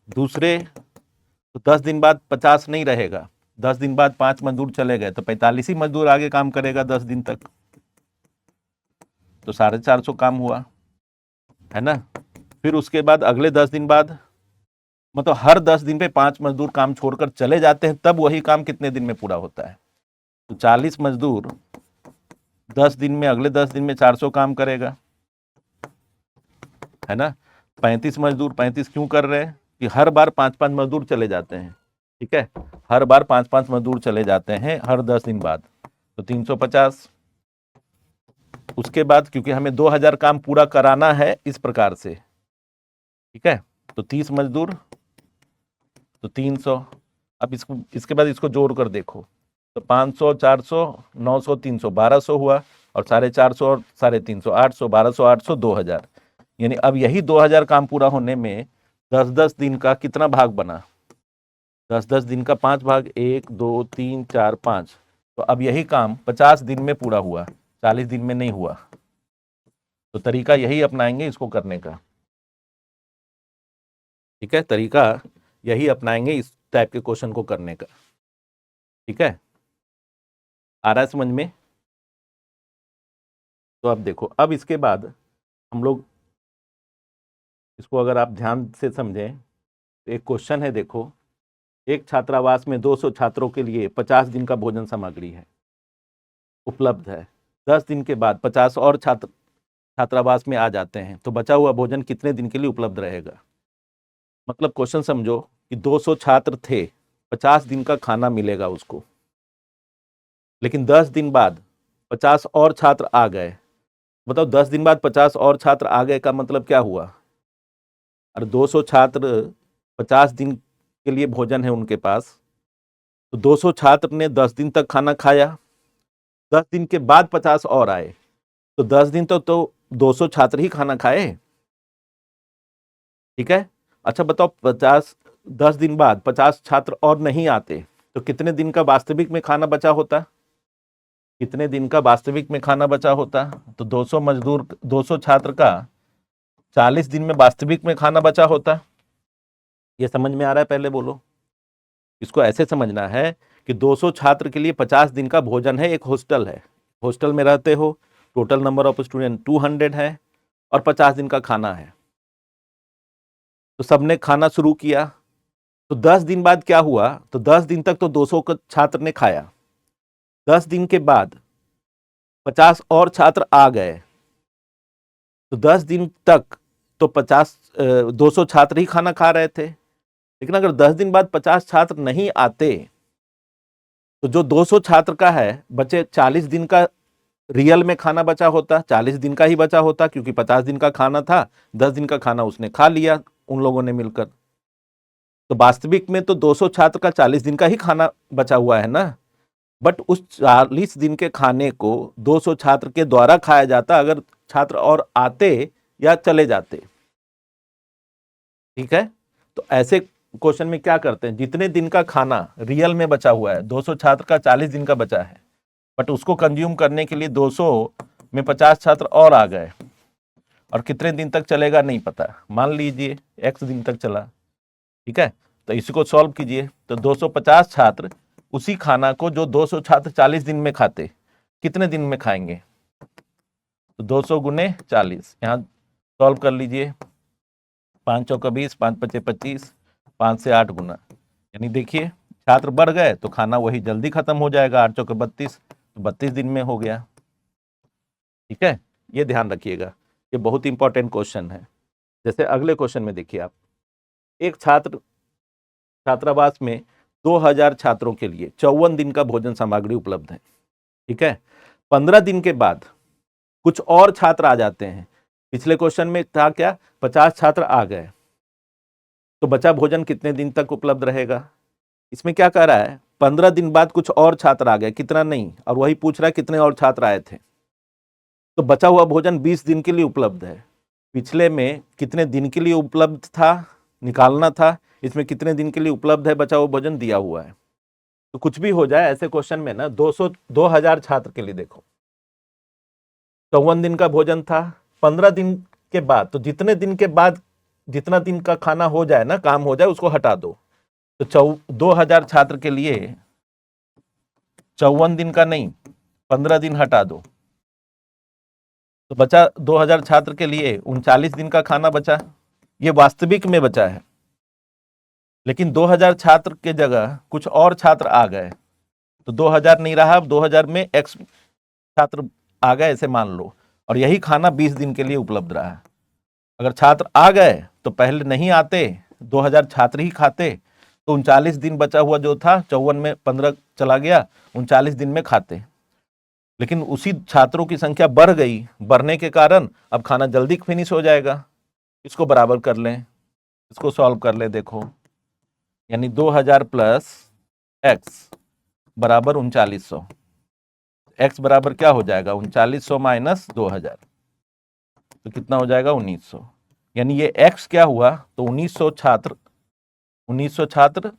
दूसरे तो 10 दिन बाद 50 नहीं रहेगा, 10 दिन बाद 5 मजदूर चले गए तो 45 ही मजदूर आगे काम करेगा 10 दिन तक, तो 450 काम हुआ, है ना। फिर उसके बाद अगले 10 दिन बाद, मतलब हर 10 दिन पे 5 मजदूर काम छोड़कर चले जाते हैं, तब वही काम कितने दिन में पूरा होता है? तो 40 मजदूर 10 दिन में, अगले 10 दिन में 400 काम करेगा, है ना। 35 मजदूर, 35 क्यों कर रहे हैं कि हर बार 5-5 मजदूर चले जाते हैं, ठीक है, हर बार 5-5 मजदूर चले जाते हैं हर 10 दिन बाद, तो 350। उसके बाद क्योंकि हमें 2000 काम पूरा कराना है इस प्रकार से, ठीक है, तो 30 मजदूर तो 300। अब इसको, इसके बाद इसको जोड़ कर देखो, तो 500, 400, 900, 300, 1200 हुआ, और 450 और 350, 800, 1200, 800, 2000। यानी अब यही 2000 काम पूरा होने में 10-10 दिन का कितना भाग बना? 10-10 दिन का 5 भाग, 1, 2, 3, 4, 5। तो अब यही काम 50 दिन में पूरा हुआ, 40 दिन में नहीं हुआ। तो तरीका यही अपनाएंगे इसको करने का, ठीक है, तरीका यही अपनाएंगे इस टाइप के क्वेश्चन को करने का, ठीक है। आ रहा है समझ में? तो अब देखो, अब इसके बाद हम लोग इसको अगर आप ध्यान से समझें तो एक क्वेश्चन है, देखो, एक छात्रावास में 200 छात्रों के लिए 50 दिन का भोजन सामग्री है उपलब्ध है। 10 दिन के बाद 50 और छात्र छात्रावास में आ जाते हैं, तो बचा हुआ भोजन कितने दिन के लिए उपलब्ध रहेगा? मतलब क्वेश्चन समझो कि 200 छात्र थे, 50 दिन का खाना मिलेगा उसको, लेकिन 10 दिन बाद 50 और छात्र आ गए। बताओ 10 दिन बाद 50 और छात्र आ गए का मतलब क्या हुआ? अरे 200 छात्र 50 दिन के लिए भोजन है उनके पास, तो 200 छात्र ने 10 दिन तक खाना खाया, 10 दिन के बाद 50 और आए, तो 10 दिन तो 200 छात्र ही खाना खाए, ठीक है। अच्छा बताओ 10 दिन बाद 50 छात्र और नहीं आते, तो कितने दिन का वास्तविक में खाना बचा होता? कितने दिन का वास्तविक में खाना बचा होता? तो 200 मजदूर, 200 छात्र का 40 दिन में वास्तविक में खाना बचा होता। ये समझ में आ रहा है? पहले बोलो। इसको ऐसे समझना है कि 200 छात्र के लिए 50 दिन का भोजन है, एक हॉस्टल है, हॉस्टल में रहते हो, टोटल नंबर ऑफ स्टूडेंट 200 है, और 50 दिन का खाना है, तो सबने खाना शुरू किया, तो 10 दिन बाद क्या हुआ? तो 10 दिन तक तो 200 छात्र ने खाया, 10 दिन के बाद 50 और छात्र आ गए, तो 10 दिन तक तो 200 छात्र ही खाना खा रहे थे, लेकिन अगर 10 दिन बाद 50 छात्र नहीं आते, तो जो 200 छात्र का है बचे 40 दिन का रियल में खाना बचा होता, 40 दिन का ही बचा होता, क्योंकि 50 दिन का खाना था, 10 दिन का खाना उसने खा लिया उन लोगों ने मिलकर, तो वास्तविक में तो 200 छात्र का 40 दिन का ही खाना बचा हुआ है ना, बट उस 40 दिन के खाने को 200 छात्र के द्वारा खाया जाता अगर छात्र और आते या चले जाते, ठीक है। तो ऐसे क्वेश्चन में क्या करते हैं, जितने दिन का खाना रियल में बचा हुआ है, 200 छात्र का 40 दिन का बचा है, बट उसको कंज्यूम करने के लिए 200 में 50 छात्र और आ गए, और कितने दिन तक चलेगा नहीं पता, मान लीजिए x दिन तक चला, ठीक है। तो इसको सॉल्व कीजिए, तो 250 छात्र उसी खाना को जो 200 छात्र 40 दिन में खाते, कितने दिन में खाएंगे? तो 200 गुने 40, यहाँ सॉल्व कर लीजिए, 5 चौका 20, 5 पचे 25, 5 से 8 गुना, यानी देखिए छात्र बढ़ गए तो खाना वही जल्दी खत्म हो जाएगा, 8 चौके 32, तो 32 दिन में हो गया, ठीक है। ये ध्यान रखिएगा, ये बहुत इंपॉर्टेंट क्वेश्चन है। जैसे अगले क्वेश्चन में देखिए आप, एक छात्रावास में 2000 छात्रों के लिए 54 दिन का भोजन सामग्री उपलब्ध है। ठीक है, 15 दिन के बाद कुछ और छात्र आ जाते हैं। पिछले क्वेश्चन में था क्या, 50 छात्र आ गए तो बचा भोजन कितने दिन तक उपलब्ध रहेगा। इसमें क्या कह रहा है, 15 दिन बाद कुछ और छात्र आ गए, कितना नहीं, और वही पूछ रहा है कितने और छात्र आए थे। तो बचा हुआ भोजन 20 दिन के लिए उपलब्ध है। पिछले में कितने दिन के लिए उपलब्ध था निकालना था, इसमें कितने दिन के लिए उपलब्ध है बचा हुआ भोजन दिया हुआ है। तो कुछ भी हो जाए ऐसे क्वेश्चन में ना 2000 छात्र के लिए देखो 54 दिन का भोजन था, 15 दिन के बाद तो जितने दिन के बाद जितना दिन का खाना हो जाए ना, काम हो जाए, उसको हटा दो। तो 2000 छात्र के लिए 54 दिन का नहीं 15 दिन हटा दो तो बचा 2000 छात्र के लिए 39 दिन का खाना बचा। ये वास्तविक में बचा है, लेकिन 2000 छात्र के जगह कुछ और छात्र आ गए तो 2000 नहीं रहा, अब 2000 में x छात्र आ गए ऐसे मान लो, और यही खाना 20 दिन के लिए उपलब्ध रहा। अगर छात्र आ गए तो पहले नहीं आते, 2000 छात्र ही खाते, तो 39 दिन बचा हुआ जो था 54 में 15 चला गया, 39 दिन में खाते। लेकिन उसी छात्रों की संख्या बढ़ गई, बढ़ने के कारण अब खाना जल्दी फिनिश हो जाएगा। इसको बराबर कर लें, इसको सॉल्व कर ले, देखो यानी 2000 प्लस एक्स बराबर 3900। एक्स बराबर क्या हो जाएगा, 3900 माइनस 2000, तो कितना हो जाएगा 1900। यानी ये एक्स क्या हुआ, तो 1900 छात्र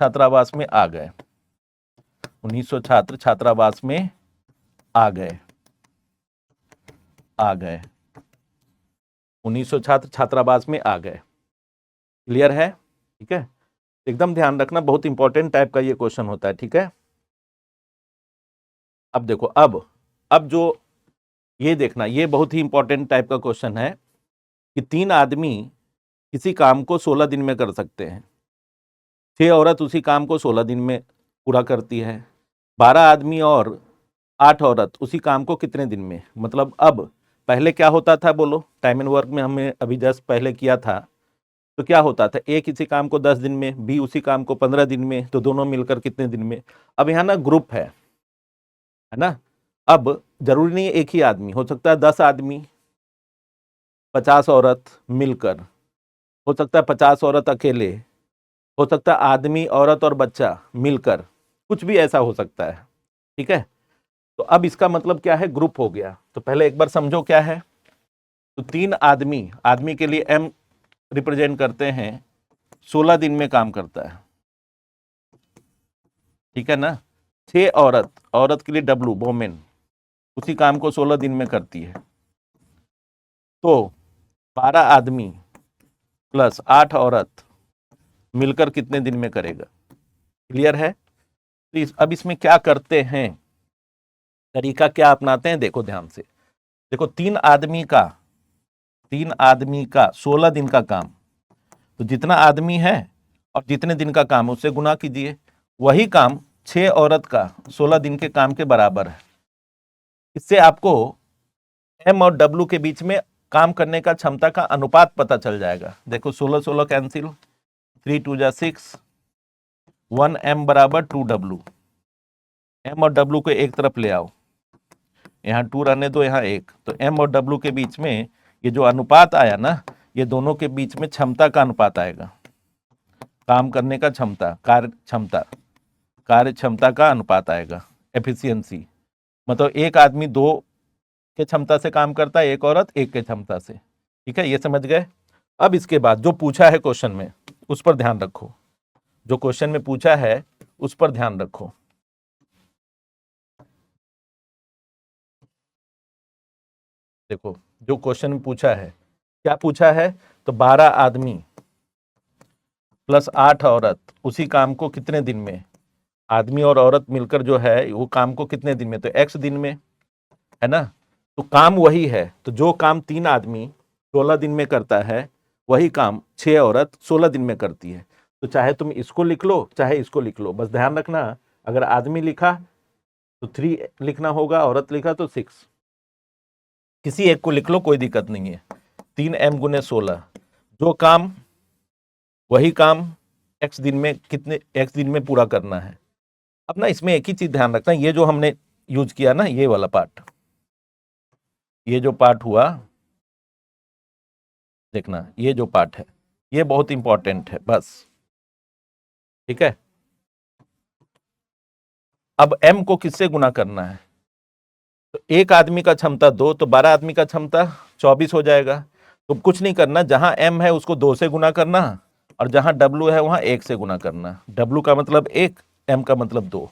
छात्रावास में आ गए, 1900 छात्र छात्रावास में आ गए 1900 छात्र छात्रावास में आ गए। क्लियर है? ठीक है, एकदम ध्यान रखना, बहुत इंपॉर्टेंट टाइप का ये क्वेश्चन होता है। ठीक है, अब देखो, अब जो ये देखना, ये बहुत ही इंपॉर्टेंट टाइप का क्वेश्चन है कि 3 आदमी किसी काम को 16 दिन में कर सकते हैं, 6 औरत उसी काम को 16 दिन में पूरा करती है, 12 आदमी और 8 औरत उसी काम को कितने दिन में। मतलब अब पहले क्या होता था, बोलो, टाइम एंड वर्क में हमने अभी जस्ट पहले किया था, तो क्या होता था, ए किसी काम को 10 दिन में, बी उसी काम को 15 दिन में, तो दोनों मिलकर कितने दिन में। अब यहाँ ना ग्रुप है ना, अब जरूरी नहीं है एक ही आदमी, हो सकता है 10 आदमी 50 औरत मिलकर, हो सकता है 50 औरत अकेले, हो सकता है आदमी औरत और बच्चा मिलकर, कुछ भी ऐसा हो सकता है। ठीक है, तो अब इसका मतलब क्या है, ग्रुप हो गया। तो पहले एक बार समझो क्या है, तो 3 आदमी के लिए एम रिप्रेजेंट करते हैं, 16 दिन में काम करता है। ठीक है ना, 6 औरत के लिए डब्लू वोमेन उसी काम को 16 दिन में करती है। तो 12 आदमी प्लस 8 औरत मिलकर कितने दिन में करेगा। क्लियर है? तो अब इसमें क्या करते हैं, तरीका क्या अपनाते हैं, देखो ध्यान से। देखो 3 आदमी का 16 दिन का काम, तो जितना आदमी है और जितने दिन का काम उससे गुना कीजिए, वही काम 6 औरत का 16 दिन के काम के बराबर है। इससे आपको एम और डब्लू के बीच में काम करने का क्षमता का अनुपात पता चल जाएगा। देखो 16 16 कैंसिल, 3 2 जा 6, 1 एम बराबर 2 डब्लू। एम और डब्लू को एक तरफ ले आओ, यहाँ 2 रहने दो, यहाँ 1, तो एम और डब्लू के बीच में ये जो अनुपात आया ना, ये दोनों के बीच में क्षमता का अनुपात आएगा, काम करने का क्षमता, कार्य क्षमता का अनुपात आएगा, एफिशिएंसी। मतलब एक आदमी 2 के क्षमता से काम करता है, एक औरत 1 के क्षमता से। ठीक है, ये समझ गए। अब इसके बाद जो पूछा है क्वेश्चन में उस पर ध्यान रखो, जो क्वेश्चन में पूछा है उस पर ध्यान रखो। देखो जो क्वेश्चन में पूछा है, क्या पूछा है, तो 12 आदमी प्लस 8 औरत उसी काम को कितने दिन में, आदमी और औरत मिलकर जो है वो काम को कितने दिन में, तो x दिन में, है ना। तो काम वही है, तो जो काम 3 आदमी 16 दिन में करता है, वही काम 6 औरत 16 दिन में करती है। तो चाहे तुम इसको लिख लो चाहे इसको लिख लो, बस ध्यान रखना, अगर आदमी लिखा तो 3 लिखना होगा, औरत लिखा तो 6, किसी एक को लिख लो, कोई दिक्कत नहीं है। 3 m गुने 16, जो काम वही काम एक्स दिन में कितने एक्स दिन में पूरा करना है। अब ना इसमें एक ही चीज ध्यान रखना, ये जो हमने यूज किया ना, ये वाला पार्ट, ये जो पार्ट हुआ, देखना ये जो पार्ट है ये बहुत इंपॉर्टेंट है बस, ठीक है। अब m को किससे गुना करना है, तो एक आदमी का क्षमता 2, तो 12 आदमी का क्षमता 24 हो जाएगा। तो कुछ नहीं करना, जहां m है उसको 2 से गुना करना, और जहां w है वहां 1 से गुना करना। w का मतलब 1, m का मतलब 2।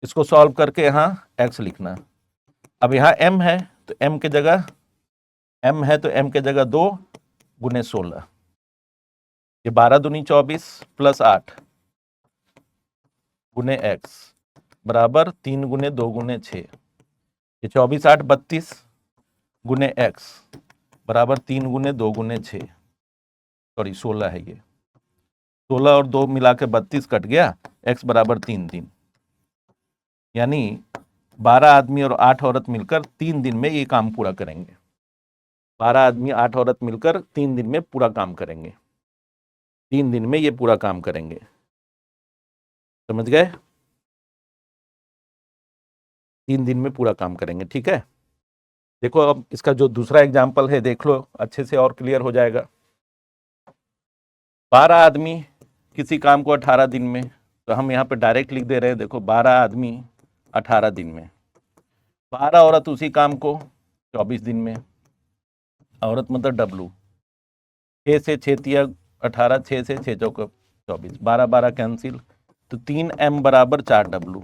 इसको सॉल्व करके यहां x लिखना। अब यहां m है तो m के जगह m 2 गुने 16, ये 12 दूनी 24 प्लस 8 गुने x बराबर 3 गुने 2 गुने 6, ये 24 8 32 गुने x बराबर 3 गुने 2 गुने 6, सॉरी 16 है ये, 16 और 2 मिला के 32 कट गया, x बराबर 3 दिन। यानी 12 आदमी और 8 औरत मिलकर 3 दिन में ये काम पूरा करेंगे। 12 आदमी 8 औरत मिलकर 3 दिन में पूरा काम करेंगे, 3 दिन में ये पूरा काम करेंगे, समझ गए? 3 दिन में पूरा काम करेंगे, ठीक है। देखो अब इसका जो दूसरा एग्जाम्पल है देख लो, अच्छे से और क्लियर हो जाएगा। 12 आदमी किसी काम को 18 दिन में, तो हम यहाँ पे डायरेक्ट लिख दे रहे हैं, देखो 12 आदमी 18 दिन में, 12 औरत उसी काम को 24 दिन में, औरत मतलब डब्लू, 6 से 6 तिया 18, 6 से 6 चौक 24, 12 12 कैंसिल, तो 3m बराबर 4w,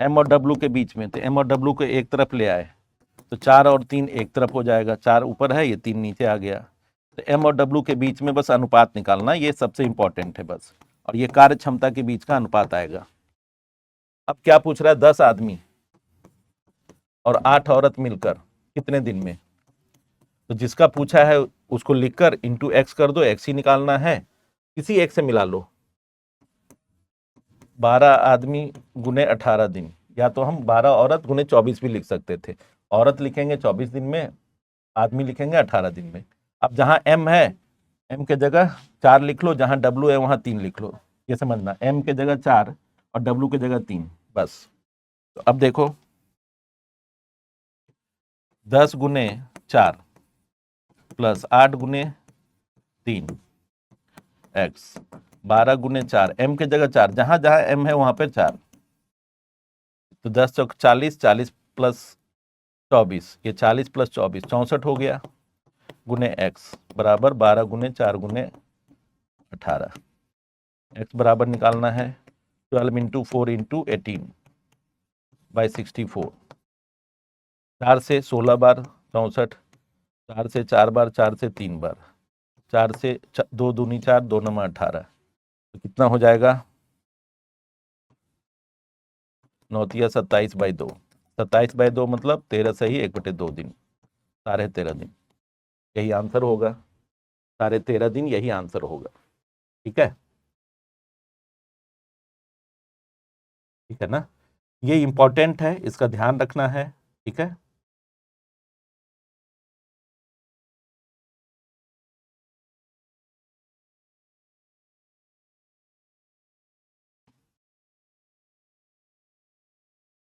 m और w के बीच में, तो m और w को एक तरफ ले आए तो 4 और 3 एक तरफ हो जाएगा, 4 ऊपर है ये 3 नीचे आ गया, तो m और w के बीच में बस अनुपात निकालना, ये सबसे इंपॉर्टेंट है बस, और ये कार्य क्षमता के बीच का अनुपात आएगा। अब क्या पूछ रहा है, 10 आदमी और 8 औरत मिलकर कितने दिन में, तो जिसका पूछा है उसको लिखकर इंटू एक्स कर दो, एक्स ही निकालना है, किसी एक से मिला लो। 12 आदमी गुने 18 दिन, या तो हम 12 औरत गुने 24 भी लिख सकते थे, औरत लिखेंगे 24 दिन में, आदमी लिखेंगे 18 दिन में। अब जहां m है, m के जगह 4 लिख लो, जहां w है वहां 3 लिख लो, ये समझना, m के जगह 4 और w के जगह 3 बस। तो अब देखो 10 गुने 4 प्लस 8 गुने 3 x, 12 गुने 4, m के जगह 4, जहां जहां m है वहां पर 4, तो 10 चौक 40, 40 प्लस 24, ये 40 प्लस 24 64 हो गया, गुने x बराबर 12 गुने 4 गुने 18, x बराबर निकालना है 12 इंटू 4 इंटू 18 बाई 64, 4 से 16 बार 64, 4 से 4 बार, 4 से 3 बार, 4 से 2 दूनी 4, 2 नंबर 18, तो कितना हो जाएगा, 9 तिया 27 बाई 2, 27 बाई 2 मतलब 13 सही 1/2 दिन, 13.5 दिन, यही आंसर होगा, 13.5 दिन यही आंसर होगा, ठीक है, ठीक है ना। ये इंपॉर्टेंट है, इसका ध्यान रखना है, ठीक है।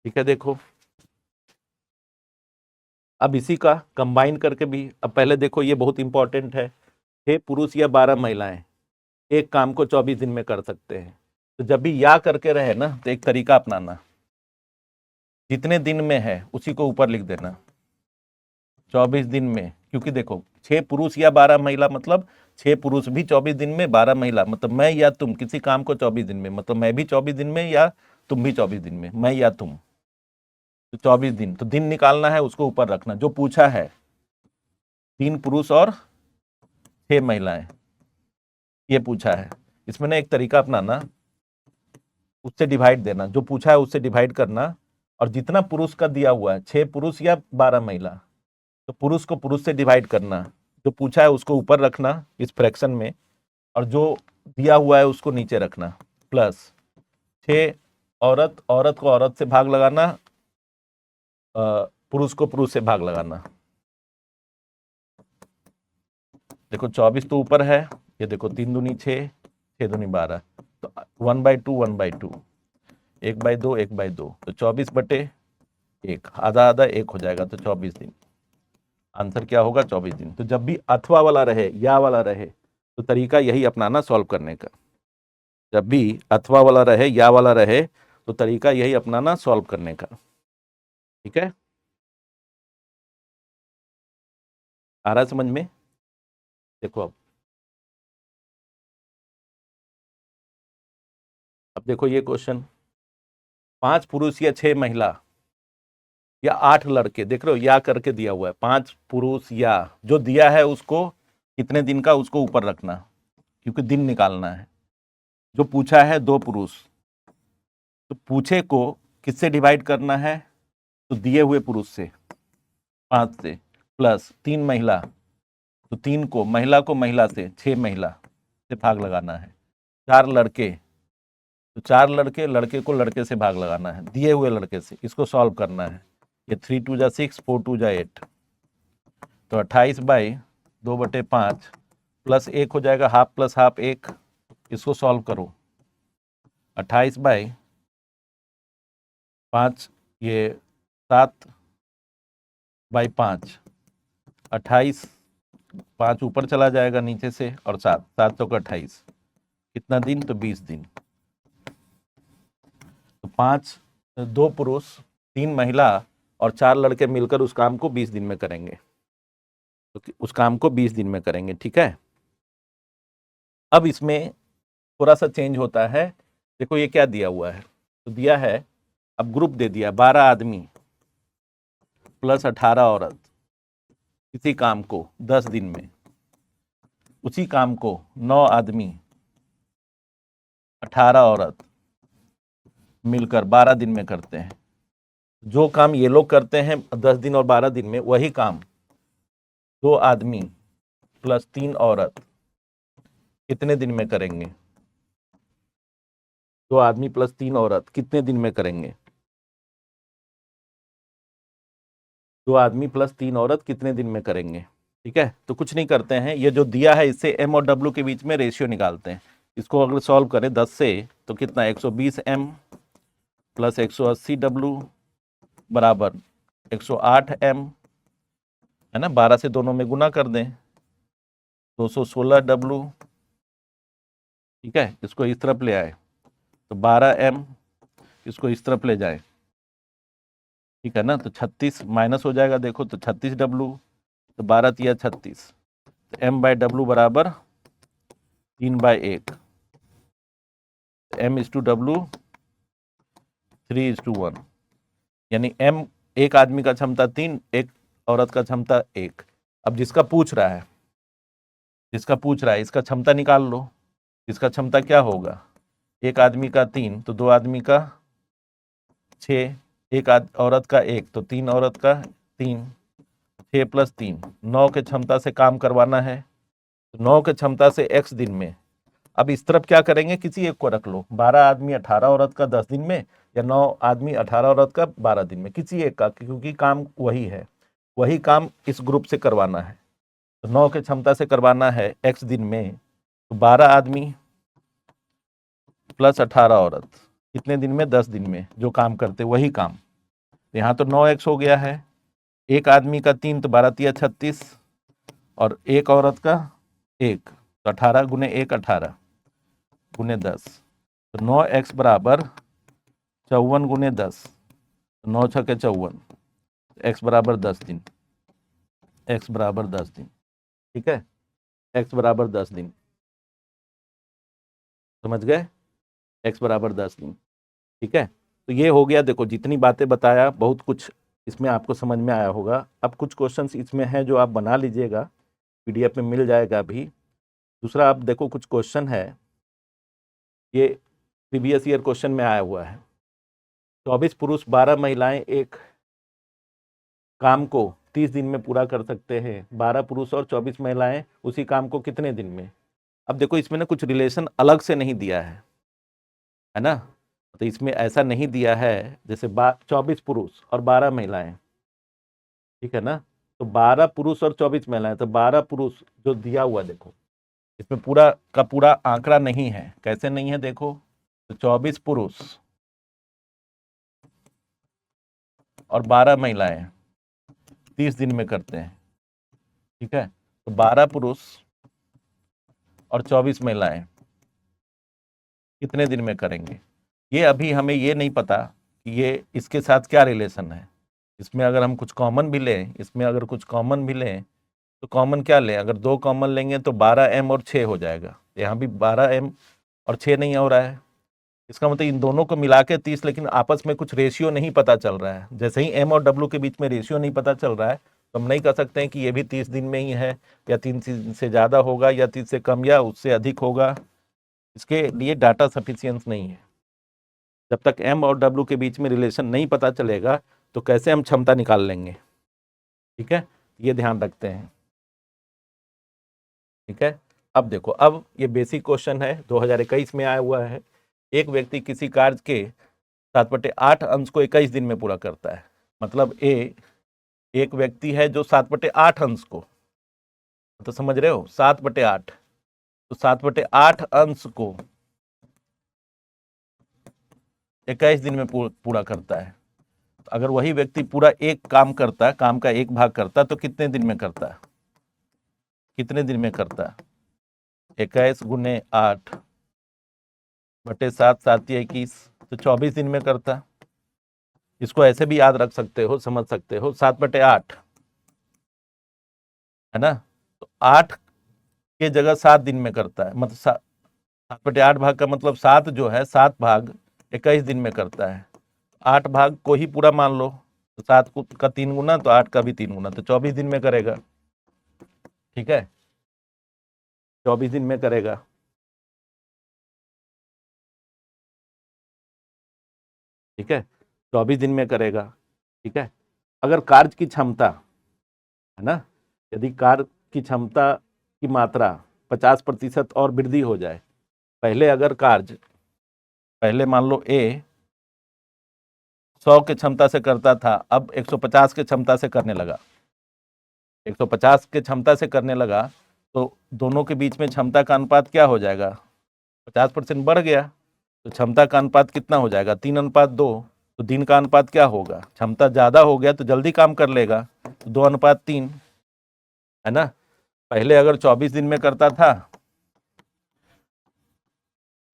ठीक है, देखो अब इसी का कंबाइन करके भी, अब पहले देखो ये बहुत इंपॉर्टेंट है, 6 पुरुष या 12 महिलाएं एक काम को 24 दिन में कर सकते हैं, तो जब भी या करके रहे ना तो एक तरीका अपनाना, जितने दिन में है उसी को ऊपर लिख देना, 24 दिन में, क्योंकि देखो 6 पुरुष या 12 महिला मतलब 6 पुरुष भी 24 दिन में, 12 महिला मतलब मैं या तुम किसी काम को 24 दिन में, मतलब मैं भी 24 दिन में या तुम भी 24 दिन में, मैं या तुम, तो 24 दिन, तो दिन निकालना है उसको ऊपर रखना, जो पूछा है 3 पुरुष और 6 महिलाएं, ये पूछा है, इसमें ना एक तरीका अपनाना, उससे डिवाइड देना, जो पूछा है उससे डिवाइड करना, और जितना पुरुष का दिया हुआ है 6 पुरुष या 12 महिला, तो पुरुष को पुरुष से डिवाइड करना, जो पूछा है उसको ऊपर रखना इस फ्रैक्शन में, और जो दिया हुआ है उसको नीचे रखना, प्लस 6 औरत, औरत को औरत से भाग लगाना, पुरुष को पुरुष से भाग लगाना। देखो 24 तो ऊपर है, ये देखो 3 दूनी 6, 6 दूनी 12, तो 1/2 1/2, 1/2 1/2, तो 24/1, आधा आधा 1 हो जाएगा, तो 24 दिन। आंसर क्या होगा? 24 दिन। तो जब भी अथवा वाला रहे, या वाला रहे, तो तरीका यही अपनाना सॉल्व करने का। जब भी अथवा वाला रहे, या वाला रहे, तो तरीका यही अपनाना सॉल्व करने का। ठीक है, आ रहा है समझ में? देखो अब देखो ये क्वेश्चन, 5 पुरुष या 6 महिला या 8 लड़के, देख रहे हो या करके दिया हुआ है, 5 पुरुष या, जो दिया है उसको कितने दिन का उसको ऊपर रखना, क्योंकि दिन निकालना है। जो पूछा है 2 पुरुष, तो पूछे को किससे डिवाइड करना है? तो दिए हुए पुरुष से, 5 से, प्लस 3 महिला, तो 3 को महिला से, 6 महिला से भाग लगाना है। 4 लड़के, तो 4 लड़के, लड़के को लड़के से भाग लगाना है, दिए हुए लड़के से। इसको सॉल्व करना है। ये 3 2 जा 6, 4 2 जा 8, तो 28/2/5 प्लस 1 हो जाएगा, हाफ प्लस हाफ 1। इसको सॉल्व करो, 28/5, ये 7/5, 28, 5 ऊपर चला जाएगा नीचे से, और 7 7 चौका 28, कितना दिन? तो 20 दिन। तो 5, 2 पुरुष, 3 महिला और 4 लड़के मिलकर उस काम को 20 दिन में करेंगे। तो उस काम को 20 दिन में करेंगे। ठीक है, अब इसमें थोड़ा सा चेंज होता है। देखो ये क्या दिया हुआ है, तो दिया है, अब ग्रुप दे दिया, 12 आदमी प्लस 18 औरत, किसी काम को 10 दिन में। उसी काम को 9 आदमी 18 औरत मिलकर 12 दिन में करते हैं। जो काम ये लोग करते हैं 10 दिन और 12 दिन में, वही काम 2 आदमी प्लस 3 औरत कितने दिन में करेंगे? 2 आदमी प्लस 3 औरत कितने दिन में करेंगे? 2 आदमी प्लस 3 औरत कितने दिन में करेंगे? ठीक है, तो कुछ नहीं करते हैं, ये जो दिया है इससे m और w के बीच में रेशियो निकालते हैं। इसको अगर सॉल्व करें 10 से, तो कितना? 120 m प्लस 180 w बराबर 108 m, है ना। 12 से दोनों में गुना कर दें, 216 w। ठीक है, इसको इस तरफ ले आए तो 12 m, इसको इस तरफ ले जाए, ठीक है ना। तो 36 माइनस हो जाएगा, देखो तो 36 w, तो 12 तिया 36, तो m/w बराबर 3/1, m/w 3:1, यानी m, एक आदमी का क्षमता 3, एक औरत का क्षमता 1। अब जिसका पूछ रहा है इसका क्षमता निकाल लो। इसका क्षमता क्या होगा? एक आदमी का 3, तो 2 आदमी का 6, एक औरत का 1, तो 3 औरत का 3, 6 + 3, 9 के क्षमता से काम करवाना है, तो 9 के क्षमता से x दिन में। अब इस तरफ क्या करेंगे? किसी एक को रख लो, 12 आदमी 18 औरत का 10 दिन में, या 9 आदमी 18 औरत का 12 दिन में, किसी एक का, क्योंकि काम वही है, वही काम इस ग्रुप से करवाना है। तो 9 के क्षमता से करवाना है x दिन में, तो 12 आदमी प्लस 18 औरत कितने दिन में? 10 दिन में, जो काम करते वही काम। यहाँ तो 9x हो गया है, एक आदमी का 3, तो 12 तिया 36, और एक औरत का 1, तो 18 गुने 1 18 गुने 10, तो 9x बराबर 54 गुने 10, 9 छके 54, x बराबर 10 दिन, x बराबर 10 दिन। ठीक है, x बराबर 10 दिन, समझ गए? x बराबर 10 दिन। ठीक है, तो ये हो गया। देखो जितनी बातें बताया, बहुत कुछ इसमें आपको समझ में आया होगा। अब कुछ क्वेश्चंस इसमें हैं जो आप बना लीजिएगा, पीडीएफ में मिल जाएगा अभी। दूसरा, आप देखो कुछ क्वेश्चन है, ये प्रीवियस ईयर क्वेश्चन में आया हुआ है। 24 पुरुष 12 महिलाएं एक काम को 30 दिन में पूरा कर सकते हैं। 12 पुरुष और 24 महिलाएं उसी काम को कितने दिन में? अब देखो इसमें ना कुछ रिलेशन अलग से नहीं दिया है ना। तो इसमें ऐसा नहीं दिया है जैसे 24 पुरुष और 12 महिलाएं, ठीक है ना। तो 12 पुरुष और 24 महिलाएं, तो 12 पुरुष जो दिया हुआ, देखो इसमें पूरा का पूरा आंकड़ा नहीं है। कैसे नहीं है देखो, तो 24 पुरुष और 12 महिलाएं 30 दिन में करते हैं, ठीक है। तो 12 पुरुष और 24 महिलाएं कितने दिन में करेंगे, ये अभी हमें ये नहीं पता कि ये इसके साथ क्या रिलेशन है। इसमें अगर हम कुछ कॉमन भी लें, इसमें अगर कुछ कॉमन भी लें तो कॉमन क्या लें, अगर 2 कॉमन लेंगे तो 12m और 6 हो जाएगा। यहाँ भी 12m और 6 नहीं हो रहा है, इसका मतलब इन दोनों को मिला के 30, लेकिन आपस में कुछ रेशियो नहीं पता चल रहा है। जैसे ही m और w के बीच में रेशियो नहीं पता चल रहा है तो हम नहीं कह सकते हैं कि ये भी 30 दिन में ही है, या 30 दिन से ज़्यादा होगा, या 30 से कम या उससे अधिक होगा। इसके लिए डाटा सफिशियंस नहीं है। जब तक m और w के बीच में रिलेशन नहीं पता चलेगा तो कैसे हम क्षमता निकाल लेंगे, ठीक है। ये ध्यान रखते हैं, ठीक है। अब देखो, अब ये बेसिक क्वेश्चन है, 2021 में आया हुआ है। एक व्यक्ति किसी कार्य के 7/8 अंश को 21 दिन में पूरा करता है। मतलब एक व्यक्ति है जो 7/8 अंश को, तो समझ रहे हो 7/8, तो 7/8 अंश को 21 दिन में पूरा करता है। तो अगर वही व्यक्ति पूरा एक काम करता, काम का एक भाग करता, तो कितने दिन में करता है, कितने दिन में करता है? 21 गुने 8/7, 7 या 21, तो 24 दिन में करता। इसको ऐसे भी याद रख सकते हो, समझ सकते हो, 7/8 है ना, तो 8 के जगह 7 दिन में करता है। मतलब 7/8 भाग का मतलब 7 जो है, 7 भाग 21 दिन में करता है। 8 भाग को ही पूरा मान लो, तो 7 का 3 गुना, तो 8 का भी 3 गुना, तो 24 दिन में करेगा, ठीक है। 24 दिन में करेगा, ठीक है, 24 दिन में करेगा, ठीक है। अगर कार्य की क्षमता है ना, यदि कार्य की क्षमता की मात्रा 50% और वृद्धि हो जाए, पहले अगर कार्य, पहले मान लो ए 100 की क्षमता से करता था, अब 150 की क्षमता से करने लगा, 150 की क्षमता से करने लगा, तो दोनों के बीच में क्षमता का अनुपात क्या हो जाएगा, 50% बढ़ गया, तो क्षमता का अनुपात कितना हो जाएगा, 3:2। तो दिन का अनुपात क्या होगा, क्षमता ज़्यादा हो गया तो जल्दी काम कर लेगा, तो 2:3, है ना। पहले अगर 24 दिन में करता था,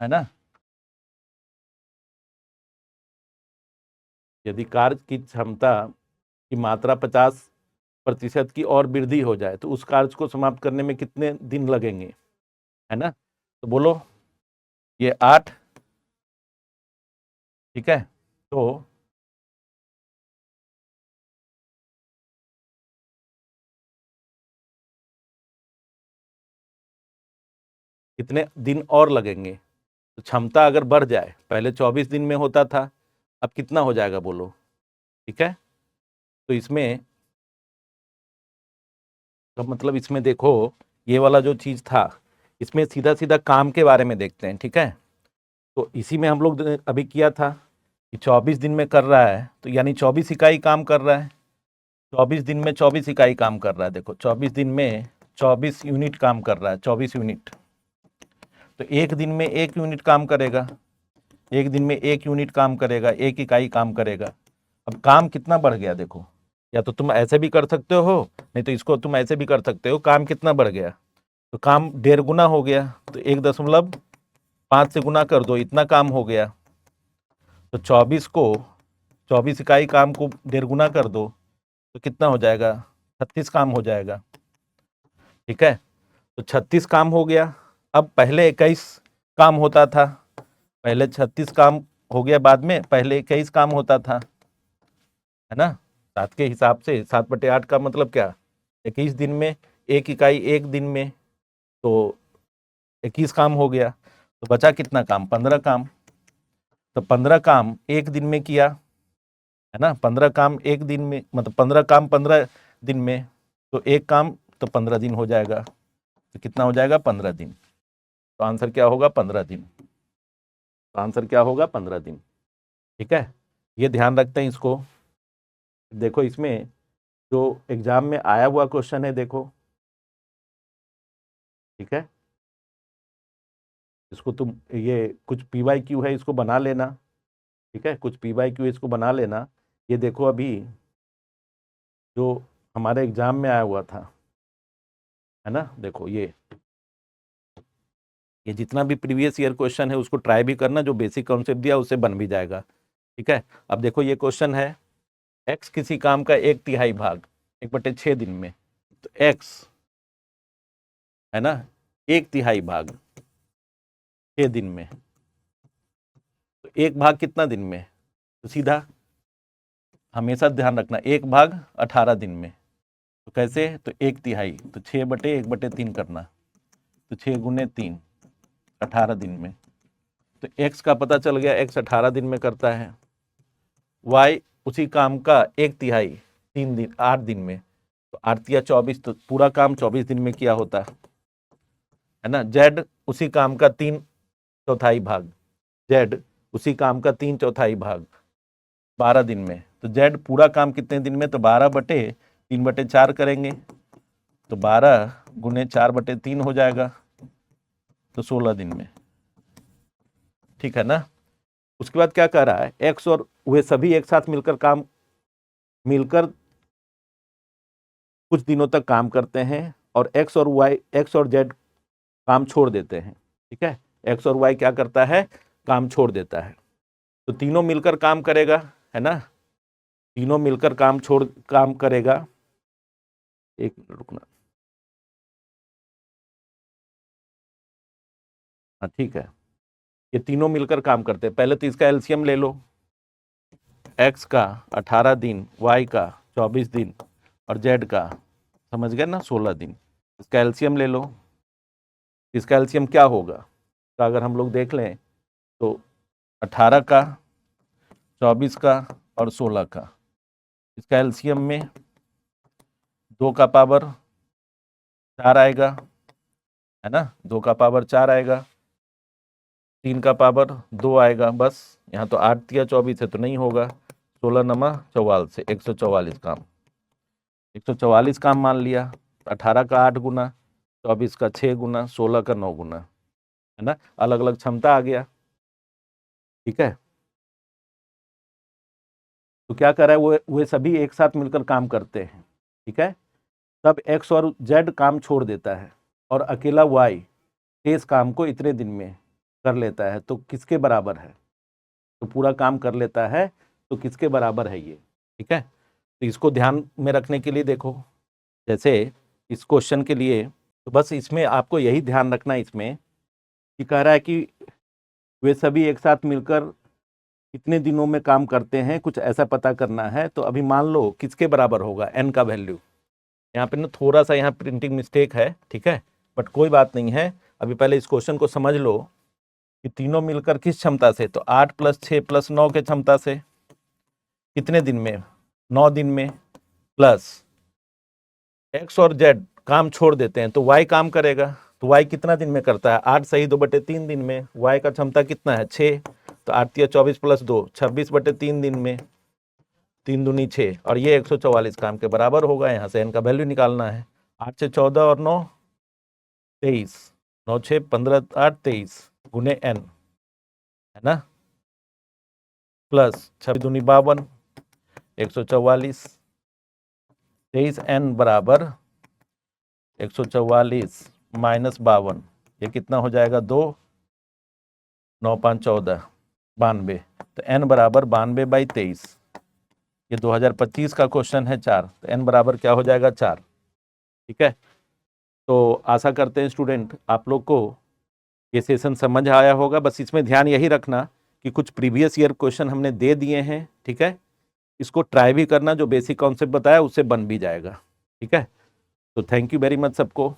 है ना, यदि कार्य की क्षमता की मात्रा 50% की और वृद्धि हो जाए तो उस कार्य को समाप्त करने में कितने दिन लगेंगे, है ना। तो बोलो, ये 8, ठीक है, तो कितने दिन और लगेंगे। तो क्षमता अगर बढ़ जाए, पहले 24 दिन में होता था, अब कितना हो जाएगा बोलो, ठीक है। तो इसमें तो मतलब इसमें देखो, ये वाला जो चीज़ था, इसमें सीधा सीधा काम के बारे में देखते हैं, ठीक है। तो इसी में हम लोग अभी किया था कि 24 दिन में कर रहा है, तो यानी 24 इकाई काम कर रहा है, 24 दिन में 24 इकाई काम कर रहा है। देखो 24 दिन में 24 यूनिट काम कर रहा है, 24 यूनिट, तो एक दिन में 1 यूनिट काम करेगा, एक दिन में 1 यूनिट काम करेगा, 1 इकाई काम करेगा। अब काम कितना बढ़ गया देखो, या तो तुम ऐसे भी कर सकते हो, नहीं तो इसको तुम ऐसे भी कर सकते हो, काम कितना बढ़ गया, तो काम 1.5 गुना हो गया, तो 1.5 से गुना कर दो, इतना काम हो गया। तो 24 इकाई काम को 1.5 गुना कर दो, तो कितना हो जाएगा, 36 काम हो जाएगा, ठीक है। तो 36 काम हो गया। अब पहले 21 काम होता था, पहले 36 काम हो गया, बाद में पहले 21 काम होता था, है ना। 7 के हिसाब से 7/8 का मतलब क्या, 21 दिन में 1 इकाई 1 दिन में, तो 21 काम हो गया। तो बचा कितना काम, 15 काम। तो 15 काम एक दिन में किया, है ना, 15 काम एक दिन में, मतलब 15 काम 15 दिन में, तो एक काम तो 15 दिन हो जाएगा, तो कितना हो जाएगा, 15 दिन। तो आंसर क्या होगा, 15 दिन। तो आंसर क्या होगा, 15 दिन, ठीक है। ये ध्यान रखते हैं इसको। देखो इसमें जो एग्जाम में आया हुआ क्वेश्चन है देखो, ठीक है, इसको तुम ये कुछ PYQ है, इसको बना लेना, ठीक है, कुछ PYQ इसको बना लेना। ये देखो अभी जो हमारे एग्जाम में आया हुआ था, है ना, देखो ये जितना भी प्रीवियस ईयर क्वेश्चन है उसको ट्राई भी करना, जो बेसिक कॉन्सेप्ट दिया उससे बन भी जाएगा, ठीक है। अब देखो ये क्वेश्चन है, x किसी काम का 1/3 भाग 1/6 दिन में, तो x है ना 1/3 भाग 6 दिन में, तो 1 भाग कितना दिन में, तो सीधा हमेशा ध्यान रखना 1 भाग 18 दिन में, तो कैसे, तो 1/3, तो 6/1/3 करना, तो 6 गुने 3 18 दिन में, तो x का पता चल गया, x 18 दिन में करता है, y उसी काम का 1/3 3 दिन 8 दिन में, तो 8 या 24, तो पूरा काम 24 दिन में किया होता है ना। z उसी काम का 3/4 भाग, z उसी काम का 3/4 भाग 12 दिन में, तो z पूरा काम कितने दिन में, तो 12/3/4 करेंगे, तो 12 गुने 4/3 हो जाएगा, तो 16 दिन में, ठीक है ना। उसके बाद क्या कह रहा है, x और वे सभी एक साथ मिलकर कुछ दिनों तक काम करते हैं, और x और z काम छोड़ देते हैं, ठीक है, x और y क्या करता है, काम छोड़ देता है, तो तीनों मिलकर काम करेगा, है ना, तीनों मिलकर काम करेगा, एक मिनट रुकना, हाँ ठीक है, ये तीनों मिलकर काम करते हैं। पहले तो इसका एलसीएम ले लो, x का 18 दिन, y का 24 दिन और z का, समझ गए ना, 16 दिन। इसका एलसीएम ले लो, इसका एलसीएम क्या होगा, तो अगर हम लोग देख लें तो 18 का, 24 का और 16 का, इसका एलसीएम में 2 का पावर 4 आएगा, है ना, 2 का पावर 4 आएगा, 3 का पावर 2 आएगा, बस यहाँ तो 8 या 24 है तो नहीं होगा, 16 नमा 44 से 144 काम, 144 काम मान लिया, 18 का 8 गुना, 24 का 6 गुना, 16 का 9 गुना, है ना, अलग अलग क्षमता आ गया, ठीक है। तो क्या कर रहा है, वो सभी एक साथ मिलकर काम करते हैं, ठीक है, तब x और z काम छोड़ देता है और अकेला y इस काम को इतने दिन में कर लेता है, तो किसके बराबर है, तो पूरा काम कर लेता है, तो किसके बराबर है ये, ठीक है। तो इसको ध्यान में रखने के लिए देखो, जैसे इस क्वेश्चन के लिए, तो बस इसमें आपको यही ध्यान रखना है इसमें कि कह रहा है कि वे सभी एक साथ मिलकर कितने दिनों में काम करते हैं, कुछ ऐसा पता करना है। तो अभी मान लो किसके बराबर होगा n का वैल्यू, यहाँ पे ना थोड़ा सा यहाँ प्रिंटिंग मिस्टेक है, ठीक है, बट कोई बात नहीं है। अभी पहले इस क्वेश्चन को समझ लो कि तीनों मिलकर किस क्षमता से, तो 8 + 6 + 9 के क्षमता से, कितने दिन में, 9 दिन में, प्लस x और z काम छोड़ देते हैं, तो y काम करेगा, तो y कितना दिन में करता है, 8 सही 2/3 दिन में, y का क्षमता कितना है 6, तो 8 या 24 + 2 26/3 दिन में, 3 दूनी 6, और ये 144 काम के बराबर होगा। यहाँ से n का वैल्यू निकालना है, 8 से 14 और 9 23, 9 6 15 8 23 गुने n, है ना, प्लस 26 दूनी 52 144, 23n बराबर 144 - 52, ये कितना हो जाएगा 2 9 5 14 92, तो n बराबर 92/23, ये 2025 का क्वेश्चन है 4, तो n बराबर क्या हो जाएगा 4, ठीक है। तो आशा करते हैं स्टूडेंट आप लोग को ये सेशन समझ आया होगा। बस इसमें ध्यान यही रखना कि कुछ प्रीवियस ईयर क्वेश्चन हमने दे दिए हैं, ठीक है, इसको ट्राई भी करना, जो बेसिक कॉन्सेप्ट बताया उससे बन भी जाएगा, ठीक है। तो थैंक यू वेरी मच सबको।